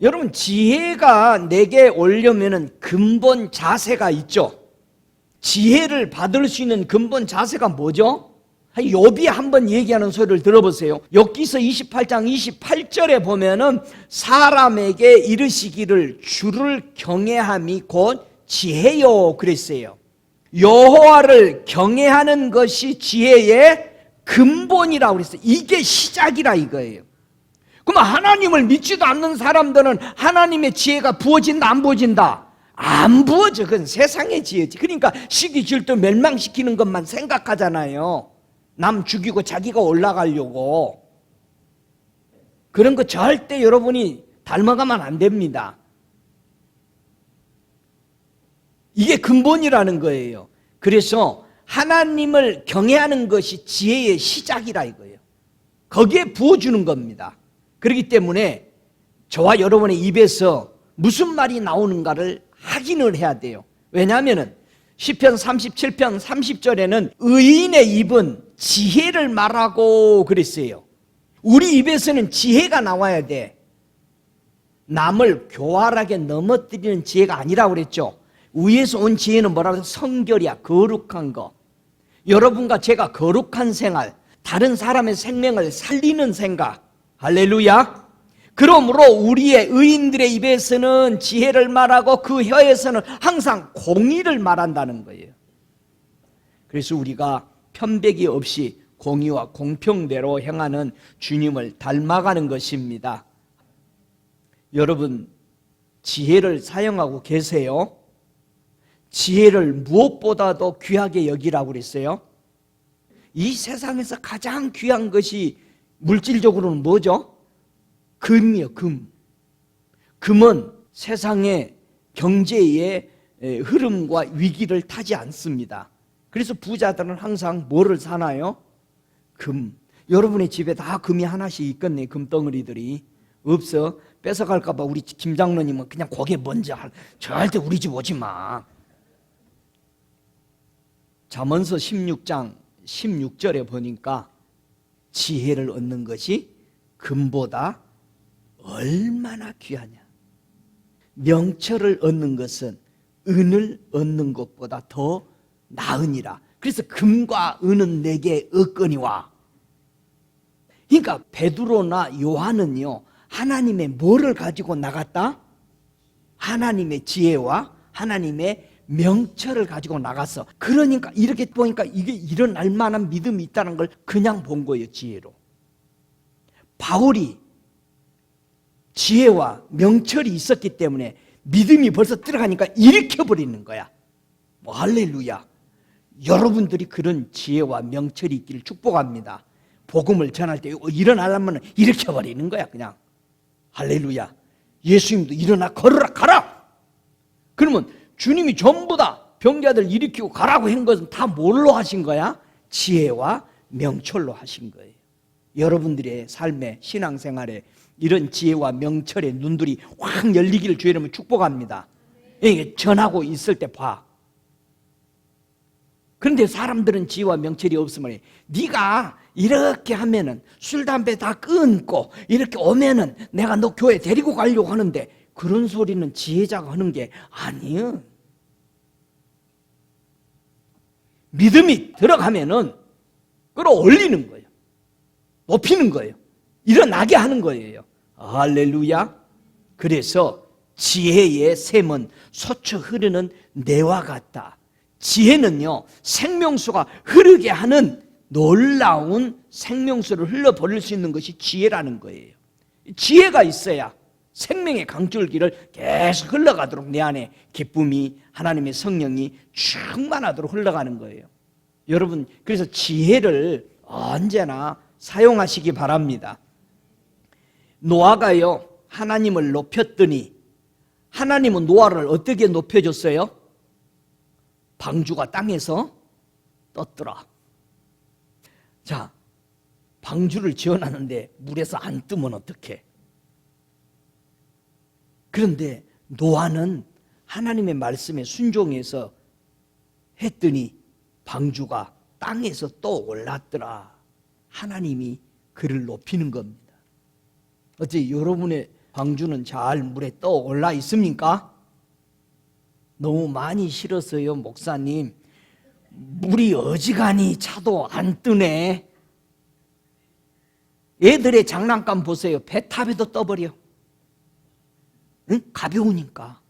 여러분, 지혜가 내게 오려면 근본 자세가 있죠. 지혜를 받을 수 있는 근본 자세가 뭐죠? 욥이 한번 얘기하는 소리를 들어보세요. 욥기서 28장 28절에 보면은 사람에게 이르시기를 주를 경외함이 곧 지혜요 그랬어요. 여호와를 경외하는 것이 지혜의 근본이라고 그랬어요. 이게 시작이라 이거예요. 그럼 하나님을 믿지도 않는 사람들은 하나님의 지혜가 부어진다 안 부어진다? 안 부어져. 그건 세상의 지혜지. 그러니까 시기 질투 멸망시키는 것만 생각하잖아요. 남 죽이고 자기가 올라가려고. 그런 거 절대 여러분이 닮아가면 안 됩니다. 이게 근본이라는 거예요. 그래서 하나님을 경외하는 것이 지혜의 시작이라 이거예요. 거기에 부어주는 겁니다. 그렇기 때문에 저와 여러분의 입에서 무슨 말이 나오는가를 확인을 해야 돼요. 왜냐하면 시편 37편 30절에는 의인의 입은 지혜를 말하고 그랬어요. 우리 입에서는 지혜가 나와야 돼. 남을 교활하게 넘어뜨리는 지혜가 아니라고 그랬죠. 위에서 온 지혜는 뭐라고 해서 성결이야. 거룩한 거. 여러분과 제가 거룩한 생활, 다른 사람의 생명을 살리는 생각. 할렐루야. 그러므로 우리의 의인들의 입에서는 지혜를 말하고 그 혀에서는 항상 공의를 말한다는 거예요. 그래서 우리가 편백이 없이 공의와 공평대로 행하는 주님을 닮아가는 것입니다. 여러분, 지혜를 사용하고 계세요? 지혜를 무엇보다도 귀하게 여기라고 그랬어요. 이 세상에서 가장 귀한 것이 물질적으로는 뭐죠? 금이요, 금. 금은 세상의 경제의 흐름과 위기를 타지 않습니다. 그래서 부자들은 항상 뭐를 사나요? 금. 여러분의 집에 다 금이 하나씩 있겠네, 금덩어리들이. 없어? 뺏어갈까 봐 우리 김 장로님은 그냥 거기에 먼저 절대 우리 집 오지 마. 잠언서 16장 16절에 보니까 지혜를 얻는 것이 금보다 얼마나 귀하냐. 명철을 얻는 것은 은을 얻는 것보다 더 나으니라. 그래서 금과 은은 내게 얻거니와. 그러니까 베드로나 요한은요, 하나님의 뭐를 가지고 나갔다? 하나님의 지혜와 하나님의 명철을 가지고 나갔어. 그러니까 이렇게 보니까 이게 일어날 만한 믿음이 있다는 걸 그냥 본 거예요, 지혜로. 바울이 지혜와 명철이 있었기 때문에 믿음이 벌써 들어가니까 일으켜버리는 거야. 뭐 할렐루야. 여러분들이 그런 지혜와 명철이 있기를 축복합니다. 복음을 전할 때 일어나려면 일으켜버리는 거야, 그냥. 할렐루야. 예수님도 일어나 걸어라, 가라. 그러면 주님이 전부 다 병자들 일으키고 가라고 한 것은 다 뭘로 하신 거야? 지혜와 명철로 하신 거예요. 여러분들의 삶의 신앙생활에 이런 지혜와 명철의 눈들이 확 열리기를 주의 이름으로 축복합니다. 이게 전하고 있을 때 봐. 그런데 사람들은 지혜와 명철이 없으면 네가 이렇게 하면은 술 담배 다 끊고 이렇게 오면은 내가 너 교회 데리고 가려고 하는데, 그런 소리는 지혜자가 하는 게 아니에요. 믿음이 들어가면은 끌어올리는 거예요. 높이는 거예요. 일어나게 하는 거예요. 할렐루야. 그래서 지혜의 샘은 솟쳐 흐르는 내와 같다. 지혜는요, 생명수가 흐르게 하는 놀라운 생명수를 흘러버릴 수 있는 것이 지혜라는 거예요. 지혜가 있어야 생명의 강줄기를 계속 흘러가도록 내 안에 기쁨이, 하나님의 성령이 충만하도록 흘러가는 거예요. 여러분, 그래서 지혜를 언제나 사용하시기 바랍니다. 노아가요, 하나님을 높였더니 하나님은 노아를 어떻게 높여줬어요? 방주가 땅에서 떴더라. 자, 방주를 지어놨는데 물에서 안 뜨면 어떡해? 그런데 노아는 하나님의 말씀에 순종해서 했더니 방주가 땅에서 또 올랐더라. 하나님이 그를 높이는 겁니다. 어째 여러분의 방주는 잘 물에 떠올라 있습니까? 너무 많이 실었어요, 목사님. 물이 어지간히 차도 안 뜨네. 애들의 장난감 보세요. 배탑에도 떠버려. 응? 가벼우니까.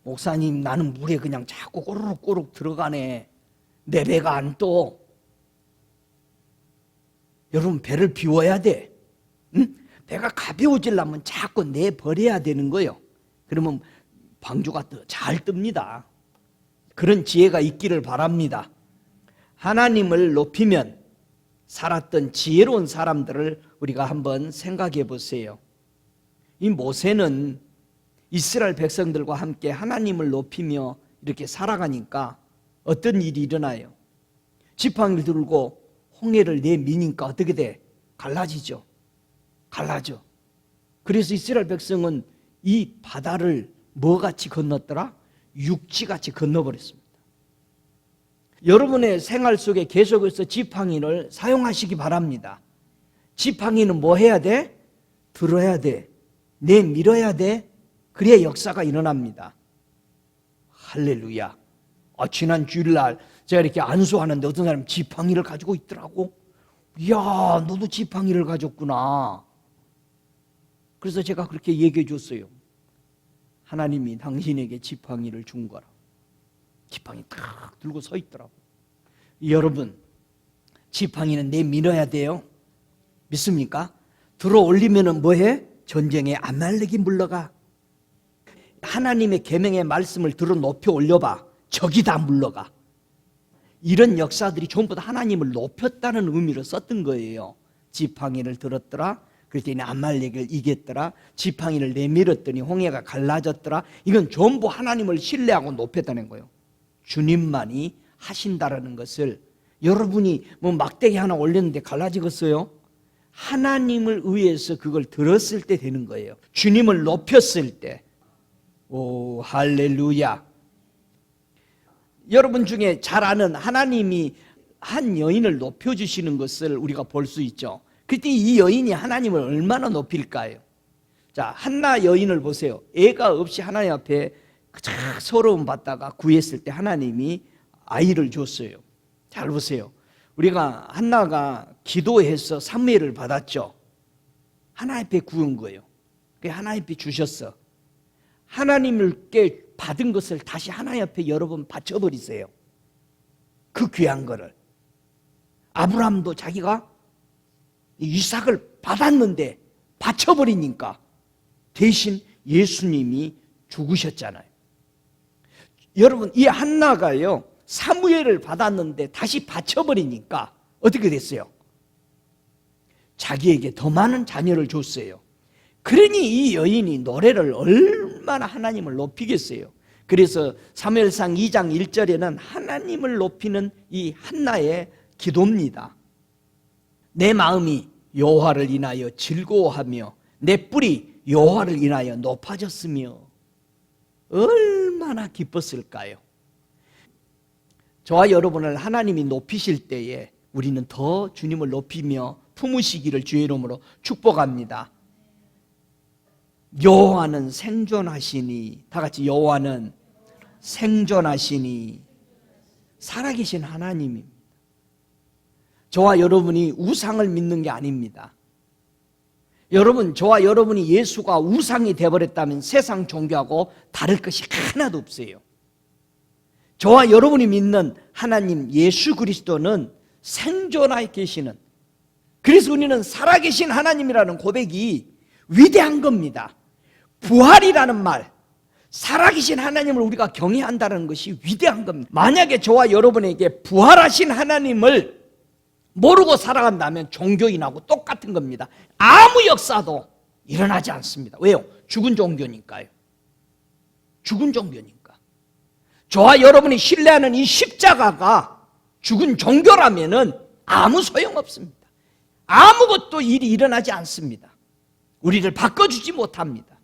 목사님, 나는 물에 그냥 자꾸 꼬르륵꼬르륵 들어가네. 내 배가 안 떠. 여러분, 배를 비워야 돼. 응? 배가 가벼워지려면 자꾸 내버려야 되는 거예요. 그러면 방주가 더 잘 뜹니다. 그런 지혜가 있기를 바랍니다. 하나님을 높이면 살았던 지혜로운 사람들을 우리가 한번 생각해 보세요. 이 모세는 이스라엘 백성들과 함께 하나님을 높이며 이렇게 살아가니까 어떤 일이 일어나요? 지팡이를 들고 홍해를 내미니까 어떻게 돼? 갈라지죠. 갈라져. 그래서 이스라엘 백성은 이 바다를 뭐같이 건넜더라? 육지같이 건너버렸습니다. 여러분의 생활 속에 계속해서 지팡이를 사용하시기 바랍니다. 지팡이는 뭐 해야 돼? 들어야 돼. 내밀어야 돼. 그래야 역사가 일어납니다. 할렐루야. 지난 주일날 제가 이렇게 안수하는데 어떤 사람이 지팡이를 가지고 있더라고. 이야, 너도 지팡이를 가졌구나. 그래서 제가 그렇게 얘기해 줬어요. 하나님이 당신에게 지팡이를 준 거라. 지팡이 탁 들고 서 있더라고. 여러분, 지팡이는 내밀어야 돼요. 믿습니까? 들어 올리면은 뭐해? 전쟁에 아말렉이 물러가. 하나님의 계명의 말씀을 들어 높여 올려봐. 적이 다 물러가. 이런 역사들이 전부 다 하나님을 높였다는 의미로 썼던 거예요. 지팡이를 들었더라. 그랬더니 아말렉을 이겼더라. 지팡이를 내밀었더니 홍해가 갈라졌더라. 이건 전부 하나님을 신뢰하고 높였다는 거예요. 주님만이 하신다라는 것을, 여러분이 뭐 막대기 하나 올렸는데 갈라지겠어요? 하나님을 위해서 그걸 들었을 때 되는 거예요. 주님을 높였을 때. 오, 할렐루야. 여러분 중에 잘 아는 하나님이 한 여인을 높여주시는 것을 우리가 볼 수 있죠. 그때 이 여인이 하나님을 얼마나 높일까요? 자, 한나 여인을 보세요. 애가 없이 하나님 앞에 서러움 받다가 구했을 때 하나님이 아이를 줬어요. 잘 보세요. 우리가 한나가 기도해서 사무엘을 받았죠. 하나님 앞에 구한 거예요. 하나님 앞에 주셨어. 하나님께 받은 것을 다시 하나님 앞에 여러 번 바쳐버리세요. 그 귀한 거를. 아브라함도 자기가 이삭을 받았는데 바쳐버리니까 대신 예수님이 죽으셨잖아요. 여러분, 이 한나가요, 사무엘을 받았는데 다시 바쳐버리니까 어떻게 됐어요? 자기에게 더 많은 자녀를 줬어요. 그러니 이 여인이 노래를 얼마나 하나님을 높이겠어요. 그래서 사무엘상 2장 1절에는 하나님을 높이는 이 한나의 기도입니다. 내 마음이 여호와를 인하여 즐거워하며 내 뿔이 여호와를 인하여 높아졌으며 얼마나 기뻤을까요? 저와 여러분을 하나님이 높이실 때에 우리는 더 주님을 높이며 품으시기를 주의 이름으로 축복합니다. 여호와는 생존하시니, 다 같이 여호와는 생존하시니, 살아계신 하나님입니다. 저와 여러분이 우상을 믿는 게 아닙니다. 여러분, 저와 여러분이 예수가 우상이 되어버렸다면 세상 종교하고 다를 것이 하나도 없어요. 저와 여러분이 믿는 하나님 예수 그리스도는 생존하여 계시는, 그래서 우리는 살아계신 하나님이라는 고백이 위대한 겁니다. 부활이라는 말, 살아계신 하나님을 우리가 경외한다는 것이 위대한 겁니다. 만약에 저와 여러분에게 부활하신 하나님을 모르고 살아간다면 종교인하고 똑같은 겁니다. 아무 역사도 일어나지 않습니다. 왜요? 죽은 종교니까요. 죽은 종교니까. 저와 여러분이 신뢰하는 이 십자가가 죽은 종교라면은 아무 소용없습니다. 아무것도 일이 일어나지 않습니다. 우리를 바꿔주지 못합니다.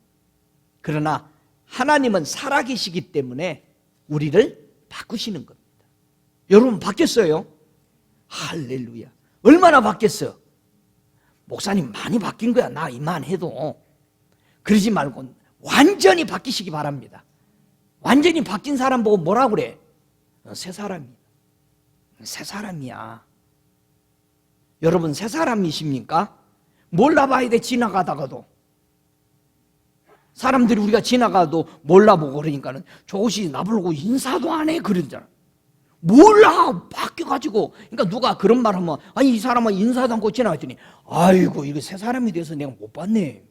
그러나 하나님은 살아계시기 때문에 우리를 바꾸시는 겁니다. 여러분 바뀌었어요? 할렐루야. 얼마나 바뀌었어? 목사님 많이 바뀐 거야. 나 이만해도. 그러지 말고 완전히 바뀌시기 바랍니다. 완전히 바뀐 사람 보고 뭐라 그래? 새 사람이야. 새 사람이야. 여러분 새 사람이십니까? 몰라봐야 돼. 지나가다가도 사람들이 우리가 지나가도 몰라보고 그러니까는 저것이 나보고 인사도 안 해 그러잖아. 몰라 바뀌어가지고. 그러니까 누가 그런 말 하면 아니 이 사람은 인사도 않고 지나갔더니 아이고 이거 새 사람이 돼서 내가 못 봤네.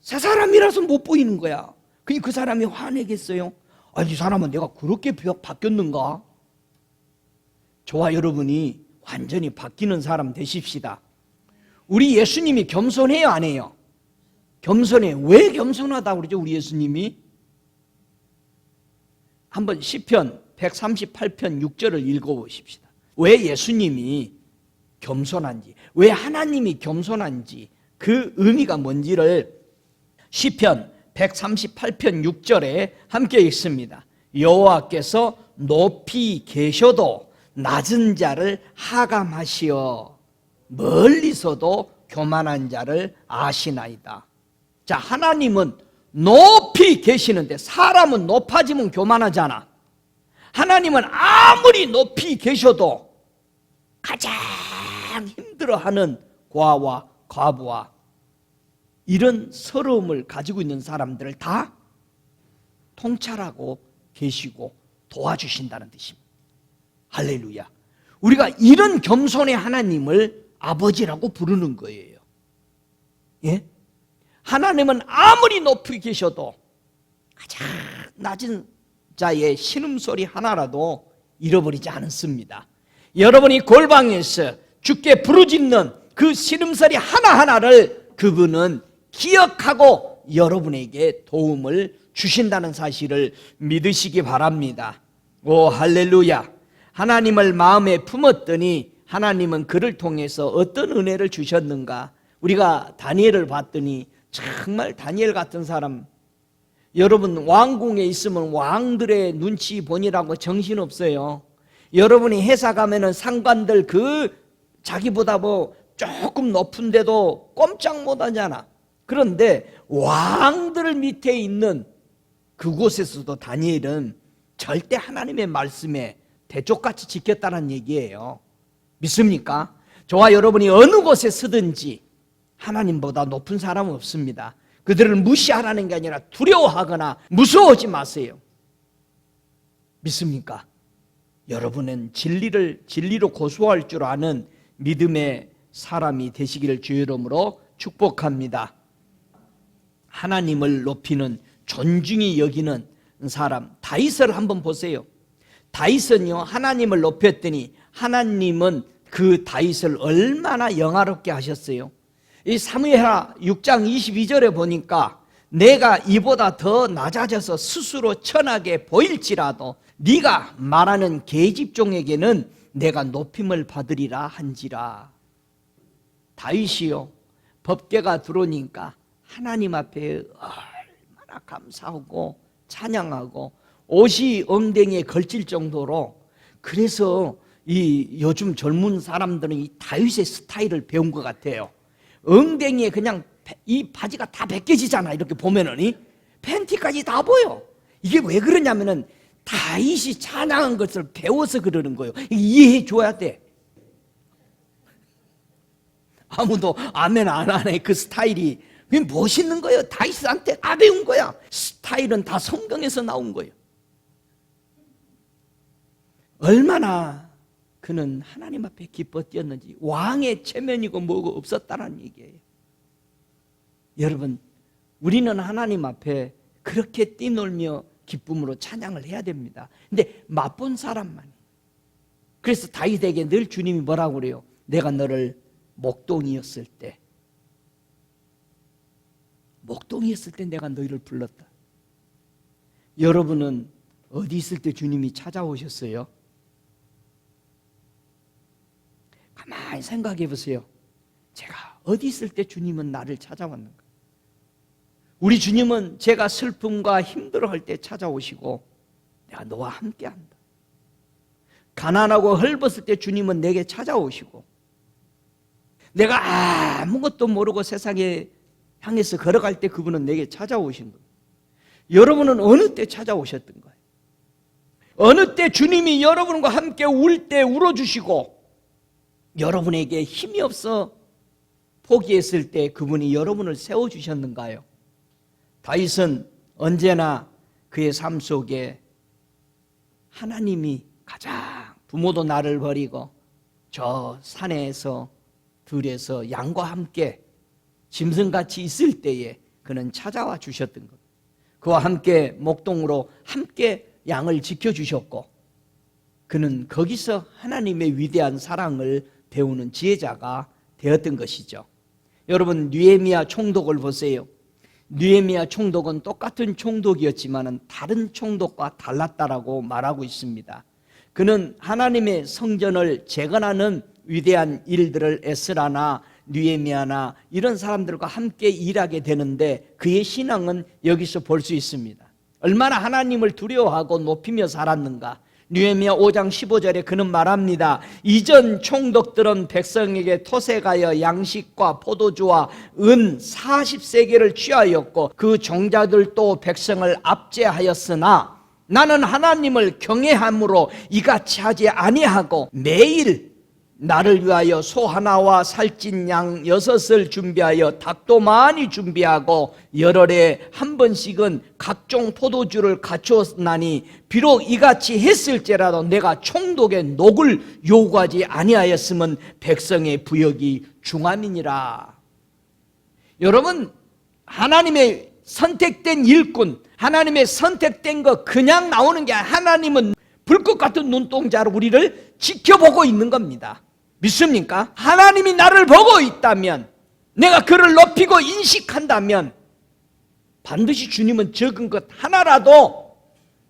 새 사람이라서 못 보이는 거야. 그 사람이 화내겠어요? 아니 이 사람은 내가 그렇게 바뀌었는가? 저와 여러분이 완전히 바뀌는 사람 되십시다. 우리 예수님이 겸손해요 안 해요? 겸손해. 왜 겸손하다고 그러죠 우리 예수님이? 한번 시편 138편 6절을 읽어보십시다. 왜 예수님이 겸손한지, 왜 하나님이 겸손한지 그 의미가 뭔지를 시편 138편 6절에 함께 읽습니다. 여호와께서 높이 계셔도 낮은 자를 하감하시어 멀리서도 교만한 자를 아시나이다. 자, 하나님은 높이 계시는데 사람은 높아지면 교만하잖아. 하나님은 아무리 높이 계셔도 가장 힘들어하는 고아와 과부와 이런 서러움을 가지고 있는 사람들을 다 통찰하고 계시고 도와주신다는 뜻입니다. 할렐루야. 우리가 이런 겸손의 하나님을 아버지라고 부르는 거예요. 예? 하나님은 아무리 높이 계셔도 가장 낮은 자의 신음소리 하나라도 잃어버리지 않습니다. 여러분이 골방에서 주께 부르짖는 그 신음소리 하나하나를 그분은 기억하고 여러분에게 도움을 주신다는 사실을 믿으시기 바랍니다. 오 할렐루야. 하나님을 마음에 품었더니 하나님은 그를 통해서 어떤 은혜를 주셨는가? 우리가 다니엘을 봤더니 정말 다니엘 같은 사람, 여러분 왕궁에 있으면 왕들의 눈치 보니라고 정신없어요. 여러분이 회사 가면은 상관들 그 자기보다 뭐 조금 높은데도 꼼짝 못하잖아. 그런데 왕들 밑에 있는 그곳에서도 다니엘은 절대 하나님의 말씀에 대쪽같이 지켰다는 얘기예요. 믿습니까? 저와 여러분이 어느 곳에 서든지 하나님보다 높은 사람은 없습니다. 그들을 무시하라는 게 아니라 두려워하거나 무서워하지 마세요. 믿습니까? 여러분은 진리로 고소할 줄 아는 믿음의 사람이 되시기를 주의 이름으로 축복합니다. 하나님을 높이는 존중히 여기는 사람 다윗을 한번 보세요. 다윗은요 하나님을 높였더니 하나님은 그 다윗을 얼마나 영화롭게 하셨어요. 이 사무엘하 6장 22절에 보니까 내가 이보다 더 낮아져서 스스로 천하게 보일지라도 네가 말하는 계집종에게는 내가 높임을 받으리라 한지라. 다윗이요 법궤가 들어오니까 하나님 앞에 얼마나 감사하고 찬양하고 옷이 엉덩이에 걸칠 정도로, 그래서 이 요즘 젊은 사람들은 이 다윗의 스타일을 배운 것 같아요. 엉덩이에 그냥 이 바지가 다 벗겨지잖아. 이렇게 보면은 이 팬티까지 다 보여. 이게 왜 그러냐면은 다윗이 찬양한 것을 배워서 그러는 거예요. 이해해 줘야 돼. 아무도 아멘 안 하네. 그 스타일이 그게 멋있는 거예요. 다윗한테 다 배운 거야. 스타일은 다 성경에서 나온 거예요. 얼마나 그는 하나님 앞에 기뻐 뛰었는지. 왕의 체면이고 뭐고 없었다는 얘기예요. 여러분, 우리는 하나님 앞에 그렇게 뛰놀며 기쁨으로 찬양을 해야 됩니다. 근데 맛본 사람만. 그래서 다윗에게 늘 주님이 뭐라고 그래요? 내가 너를 목동이었을 때 내가 너희를 불렀다. 여러분은 어디 있을 때 주님이 찾아오셨어요? 가만히 생각해 보세요. 제가 어디 있을 때 주님은 나를 찾아왔는가? 우리 주님은 제가 슬픔과 힘들어할 때 찾아오시고 내가 너와 함께한다. 가난하고 헐벗을 때 주님은 내게 찾아오시고, 내가 아무것도 모르고 세상에 향해서 걸어갈 때 그분은 내게 찾아오신 거예요. 여러분은 어느 때 찾아오셨던 거예요? 어느 때 주님이 여러분과 함께 울 때 울어주시고, 여러분에게 힘이 없어 포기했을 때 그분이 여러분을 세워주셨는가요? 다윗은 언제나 그의 삶 속에 하나님이 가장, 부모도 나를 버리고 저 산에서 들에서 양과 함께 짐승같이 있을 때에 그는 찾아와 주셨던 것. 그와 함께 목동으로 함께 양을 지켜주셨고, 그는 거기서 하나님의 위대한 사랑을 배우는 지혜자가 되었던 것이죠. 여러분, 느헤미야 총독을 보세요. 느헤미야 총독은 똑같은 총독이었지만 다른 총독과 달랐다라고 말하고 있습니다. 그는 하나님의 성전을 재건하는 위대한 일들을 에스라나 느헤미야나 이런 사람들과 함께 일하게 되는데, 그의 신앙은 여기서 볼 수 있습니다. 얼마나 하나님을 두려워하고 높이며 살았는가. 느헤미야 5장 15절에 그는 말합니다. 이전 총독들은 백성에게 토색하여 양식과 포도주와 은 40세계를 취하였고 그 종자들도 백성을 압제하였으나 나는 하나님을 경외함으로 이같이 하지 아니하고 매일 나를 위하여 소 하나와 살찐 양 6을 준비하여 닭도 많이 준비하고 열흘에 한 번씩은 각종 포도주를 갖추었나니 비록 이같이 했을지라도 내가 총독의 녹을 요구하지 아니하였으면 백성의 부역이 중함이니라. 여러분, 하나님의 선택된 일꾼, 하나님의 선택된 거 그냥 나오는 게 아니라 하나님은 불꽃 같은 눈동자로 우리를 지켜보고 있는 겁니다. 믿습니까? 하나님이 나를 보고 있다면, 내가 그를 높이고 인식한다면 반드시 주님은 적은 것 하나라도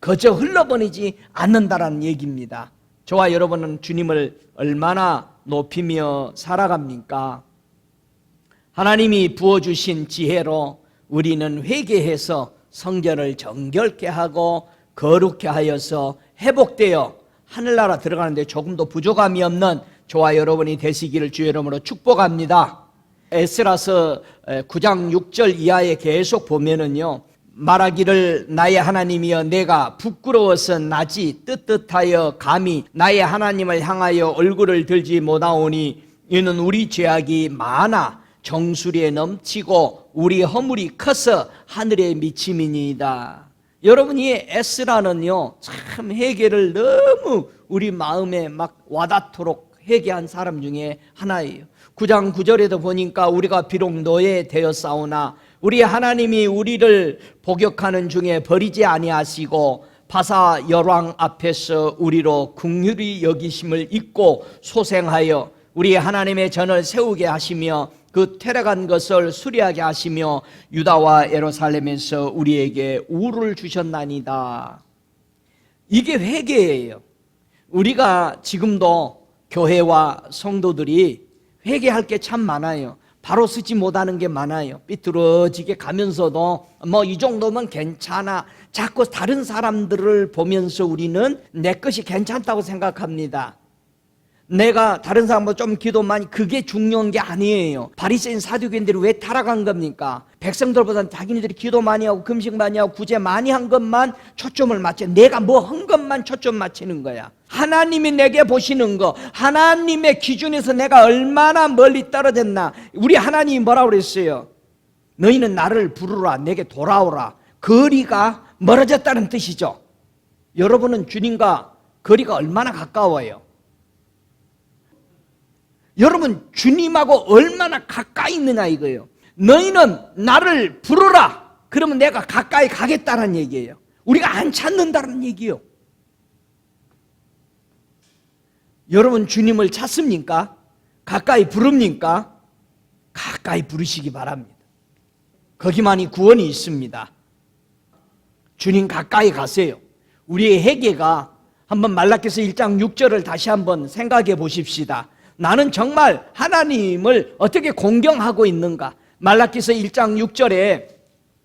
그저 흘러버리지 않는다라는 얘기입니다. 저와 여러분은 주님을 얼마나 높이며 살아갑니까? 하나님이 부어주신 지혜로 우리는 회개해서 성전을 정결케 하고 거룩케 하여서 회복되어 하늘나라 들어가는데 조금도 부족함이 없는 저와 여러분이 되시기를 주의 이름으로 축복합니다. 에스라서 9장 6절 이하에 계속 보면은요, 말하기를 나의 하나님이여 내가 부끄러워서 나지 떳떳하여 감히 나의 하나님을 향하여 얼굴을 들지 못하오니 이는 우리 죄악이 많아 정수리에 넘치고 우리 허물이 커서 하늘에 미침이니이다. 여러분, 이 에스라는요 참 회개를 너무 우리 마음에 막 와닿도록 회개한 사람 중에 하나예요. 9장 9절에도 보니까 우리가 비록 노예되었사오나 우리 하나님이 우리를 복역하는 중에 버리지 아니하시고 바사 열왕 앞에서 우리로 긍휼히 여기심을 잊고 소생하여 우리 하나님의 전을 세우게 하시며 그 퇴락한 것을 수리하게 하시며 유다와 예루살렘에서 우리에게 우를 주셨나니다. 이게 회개예요. 우리가 지금도 교회와 성도들이 회개할 게 참 많아요. 바로 쓰지 못하는 게 많아요. 삐뚤어지게 가면서도 뭐 이 정도면 괜찮아. 자꾸 다른 사람들을 보면서 우리는 내 것이 괜찮다고 생각합니다. 내가 다른 사람보다 좀 기도 많이, 그게 중요한 게 아니에요. 바리새인 사두개인들이 왜 타락한 겁니까? 백성들보다는 자기네들이 기도 많이 하고 금식 많이 하고 구제 많이 한 것만 초점을 맞춰. 내가 뭐 한 것만 초점 맞추는 거야. 하나님이 내게 보시는 거, 하나님의 기준에서 내가 얼마나 멀리 떨어졌나. 우리 하나님이 뭐라고 그랬어요? 너희는 나를 부르라, 내게 돌아오라. 거리가 멀어졌다는 뜻이죠. 여러분은 주님과 거리가 얼마나 가까워요? 여러분, 주님하고 얼마나 가까이 있느냐 이거예요. 너희는 나를 부르라. 그러면 내가 가까이 가겠다는 얘기예요. 우리가 안 찾는다는 얘기예요. 여러분, 주님을 찾습니까? 가까이 부릅니까? 가까이 부르시기 바랍니다. 거기만이 구원이 있습니다. 주님 가까이 가세요. 우리의 회개가, 한번 말라기서 1장 6절을 다시 한번 생각해 보십시다. 나는 정말 하나님을 어떻게 공경하고 있는가? 말라기서 1장 6절에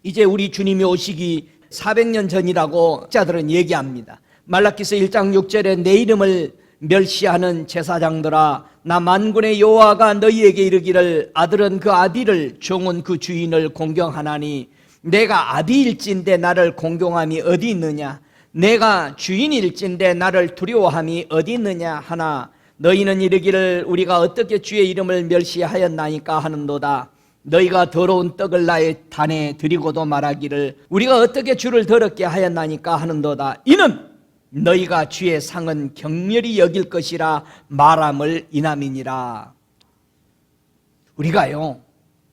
이제 우리 주님이 오시기 400년 전이라고 자들은 얘기합니다. 말라기서 1장 6절에 내 이름을 멸시하는 제사장들아, 나 만군의 여호와가 너희에게 이르기를 아들은 그 아비를, 종은 그 주인을 공경하나니 내가 아비일진데 나를 공경함이 어디 있느냐? 내가 주인일진데 나를 두려워함이 어디 있느냐 하나, 너희는 이르기를 우리가 어떻게 주의 이름을 멸시하였나이까 하는도다. 너희가 더러운 떡을 나의 단에 드리고도 말하기를 우리가 어떻게 주를 더럽게 하였나니까 하는도다. 이는 너희가 주의 상은 경멸히 여길 것이라 말함을 인함이니라. 우리가요,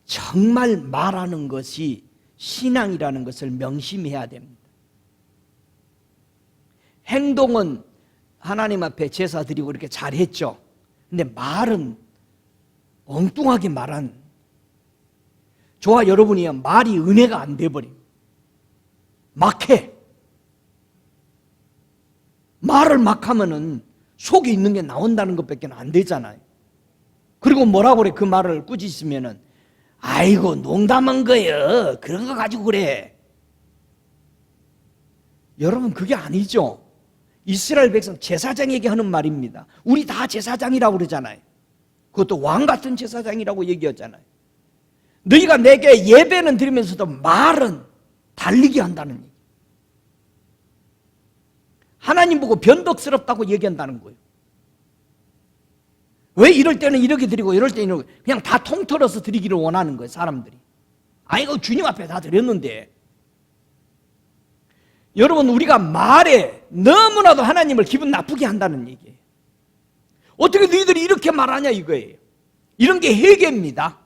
정말 말하는 것이 신앙이라는 것을 명심해야 됩니다. 행동은 하나님 앞에 제사 드리고 이렇게 잘했죠. 근데 말은 엉뚱하게 말한, 저와 여러분이야 말이 은혜가 안 돼버림. 막해. 말을 막 하면은 속에 있는 게 나온다는 것밖에 안 되잖아요. 그리고 뭐라고 그래? 그 말을 꾸짖으면은 아이고 농담한 거예요. 그런 거 가지고 그래. 여러분 그게 아니죠. 이스라엘 백성 제사장에게 하는 말입니다. 우리 다 제사장이라고 그러잖아요. 그것도 왕 같은 제사장이라고 얘기하잖아요. 너희가 내게 예배는 드리면서도 말은 달리게 한다는 얘기. 하나님 보고 변덕스럽다고 얘기한다는 거예요. 왜 이럴 때는 이렇게 드리고 이럴 때는 이렇게, 그냥 다 통틀어서 드리기를 원하는 거예요, 사람들이. 아이고 주님 앞에 다 드렸는데. 여러분 우리가 말에 너무나도 하나님을 기분 나쁘게 한다는 얘기예요. 어떻게 너희들이 이렇게 말하냐 이거예요. 이런 게 회개입니다.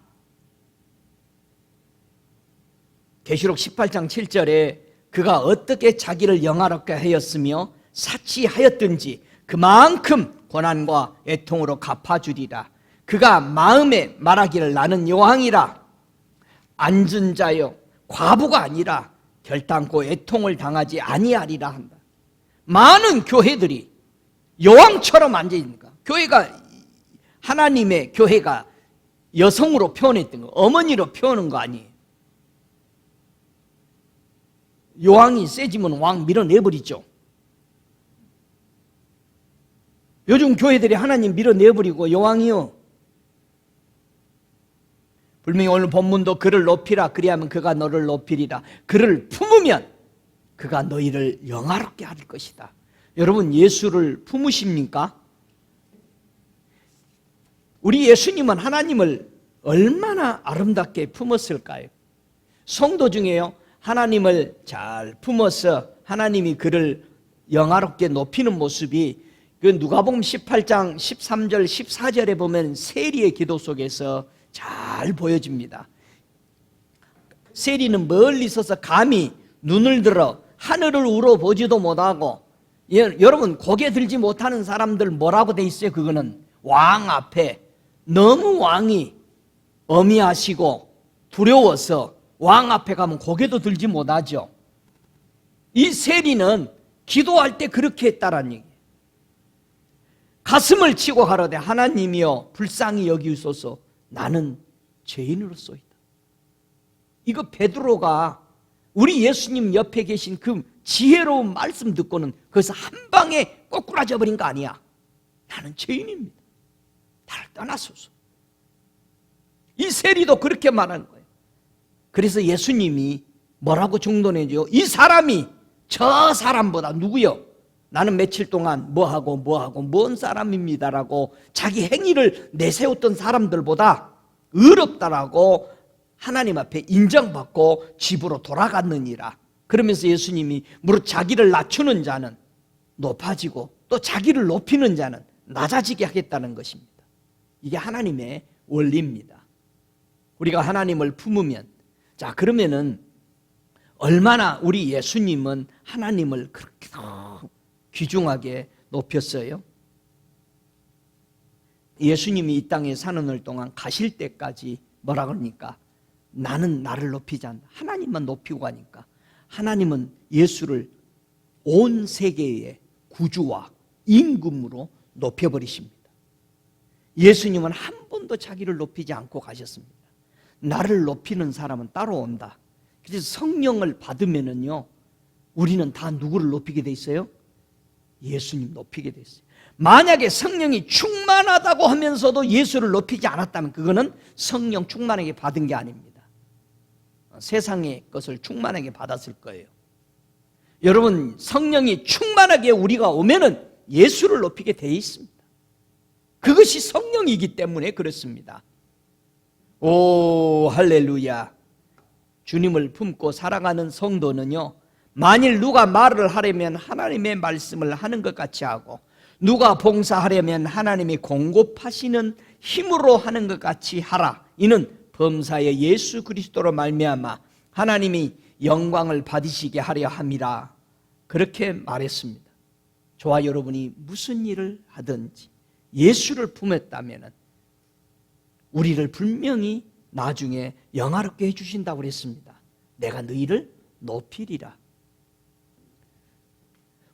계시록 18장 7절에 그가 어떻게 자기를 영화롭게 하였으며 사치하였든지 그만큼 고난과 애통으로 갚아주리라. 그가 마음에 말하기를 나는 여왕이라, 앉은 자여 과부가 아니라 결단코 애통을 당하지 아니하리라 한다. 많은 교회들이 여왕처럼 앉아있는가? 교회가 하나님의 교회가 여성으로 표현했던 거, 어머니로 표현한 거 아니에요. 여왕이 세지면 왕 밀어내버리죠. 요즘 교회들이 하나님 밀어내버리고 여왕이요. 분명히 오늘 본문도 그를 높이라 그리하면 그가 너를 높이리라. 그를 품으면 그가 너희를 영화롭게 할 것이다. 여러분 예수를 품으십니까? 우리 예수님은 하나님을 얼마나 아름답게 품었을까요? 성도 중에요 하나님을 잘 품어서 하나님이 그를 영화롭게 높이는 모습이 그 누가복음 18장 13절 14절에 보면 세리의 기도 속에서 잘 보여집니다. 세리는 멀리 서서 감히 눈을 들어 하늘을 우러보지도 못하고, 여러분 고개 들지 못하는 사람들 뭐라고 돼 있어요? 그거는 왕 앞에 너무 왕이 어미하시고 두려워서 왕 앞에 가면 고개도 들지 못하죠. 이 세리는 기도할 때 그렇게 했다라는 얘기예요. 가슴을 치고 가로되 하나님이여 불쌍히 여기소서 나는 죄인으로소이다. 이거 베드로가 우리 예수님 옆에 계신 그 지혜로운 말씀 듣고는 거기서 한 방에 꼬꾸라져 버린 거 아니야. 나는 죄인입니다. 나를 떠나소서. 이 세리도 그렇게 말하는 거예요. 그래서 예수님이 뭐라고 중돈해줘요? 이 사람이 저 사람보다 누구요? 나는 며칠 동안 뭐하고 뭔 사람입니다라고 자기 행위를 내세웠던 사람들보다 의롭다라고 하나님 앞에 인정받고 집으로 돌아갔느니라. 그러면서 예수님이 무릇 자기를 낮추는 자는 높아지고 또 자기를 높이는 자는 낮아지게 하겠다는 것입니다. 이게 하나님의 원리입니다. 우리가 하나님을 품으면, 자 그러면은 얼마나 우리 예수님은 하나님을 그렇게 귀중하게 높였어요? 예수님이 이 땅에 사는 날 동안 가실 때까지 뭐라 그러니까 나는 나를 높이지 않는다. 하나님만 높이고 가니까 하나님은 예수를 온 세계의 구주와 임금으로 높여버리십니다. 예수님은 한 번도 자기를 높이지 않고 가셨습니다. 나를 높이는 사람은 따로 온다. 그래서 성령을 받으면은요, 우리는 다 누구를 높이게 돼 있어요? 예수님 높이게 돼 있어요. 만약에 성령이 충만하다고 하면서도 예수를 높이지 않았다면 그거는 성령 충만하게 받은 게 아닙니다. 세상의 것을 충만하게 받았을 거예요. 여러분, 성령이 충만하게 우리가 오면은 예수를 높이게 돼 있습니다. 그것이 성령이기 때문에 그렇습니다. 오, 할렐루야. 주님을 품고 살아가는 성도는요, 만일 누가 말을 하려면 하나님의 말씀을 하는 것 같이 하고, 누가 봉사하려면 하나님이 공급하시는 힘으로 하는 것 같이 하라. 이는 범사의 예수 그리스도로 말미암아 하나님이 영광을 받으시게 하려 함이라. 그렇게 말했습니다. 저와 여러분이 무슨 일을 하든지 예수를 품었다면 우리를 분명히 나중에 영화롭게 해주신다고 그랬습니다. 내가 너희를 높이리라.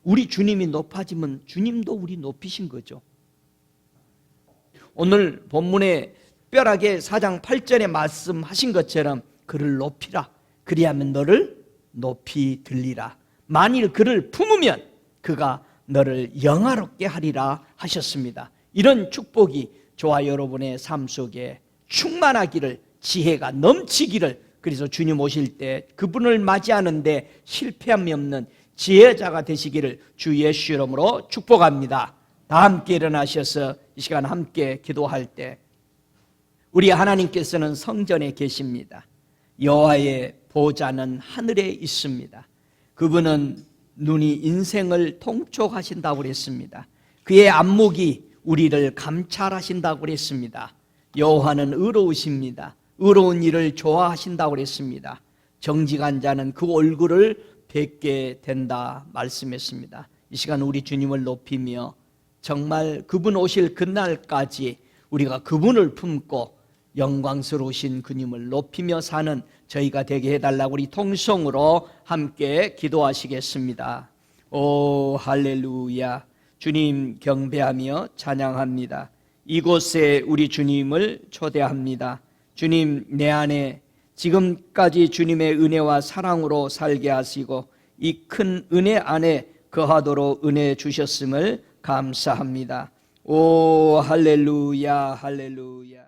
우리 주님이 높아지면 주님도 우리 높이신 거죠. 오늘 본문에 특별하게 4장 8절에 말씀하신 것처럼 그를 높이라. 그리하면 너를 높이 들리라. 만일 그를 품으면 그가 너를 영화롭게 하리라 하셨습니다. 이런 축복이 저와 여러분의 삶 속에 충만하기를, 지혜가 넘치기를, 그래서 주님 오실 때 그분을 맞이하는데 실패함이 없는 지혜자가 되시기를 주 예수 이름으로 축복합니다. 다 함께 일어나셔서 이 시간 함께 기도할 때, 우리 하나님께서는 성전에 계십니다. 여호와의 보좌는 하늘에 있습니다. 그분은 눈이 인생을 통촉하신다고 그랬습니다. 그의 안목이 우리를 감찰하신다고 그랬습니다. 여호와는 의로우십니다. 의로운 일을 좋아하신다고 그랬습니다. 정직한 자는 그 얼굴을 뵙게 된다 말씀했습니다. 이 시간 우리 주님을 높이며 정말 그분 오실 그날까지 우리가 그분을 품고 영광스러우신 그님을 높이며 사는 저희가 되게 해달라고 우리 통성으로 함께 기도하시겠습니다. 오 할렐루야. 주님 경배하며 찬양합니다. 이곳에 우리 주님을 초대합니다. 주님, 내 안에 지금까지 주님의 은혜와 사랑으로 살게 하시고 이 큰 은혜 안에 거하도록 은혜 주셨음을 감사합니다. 오 할렐루야, 할렐루야.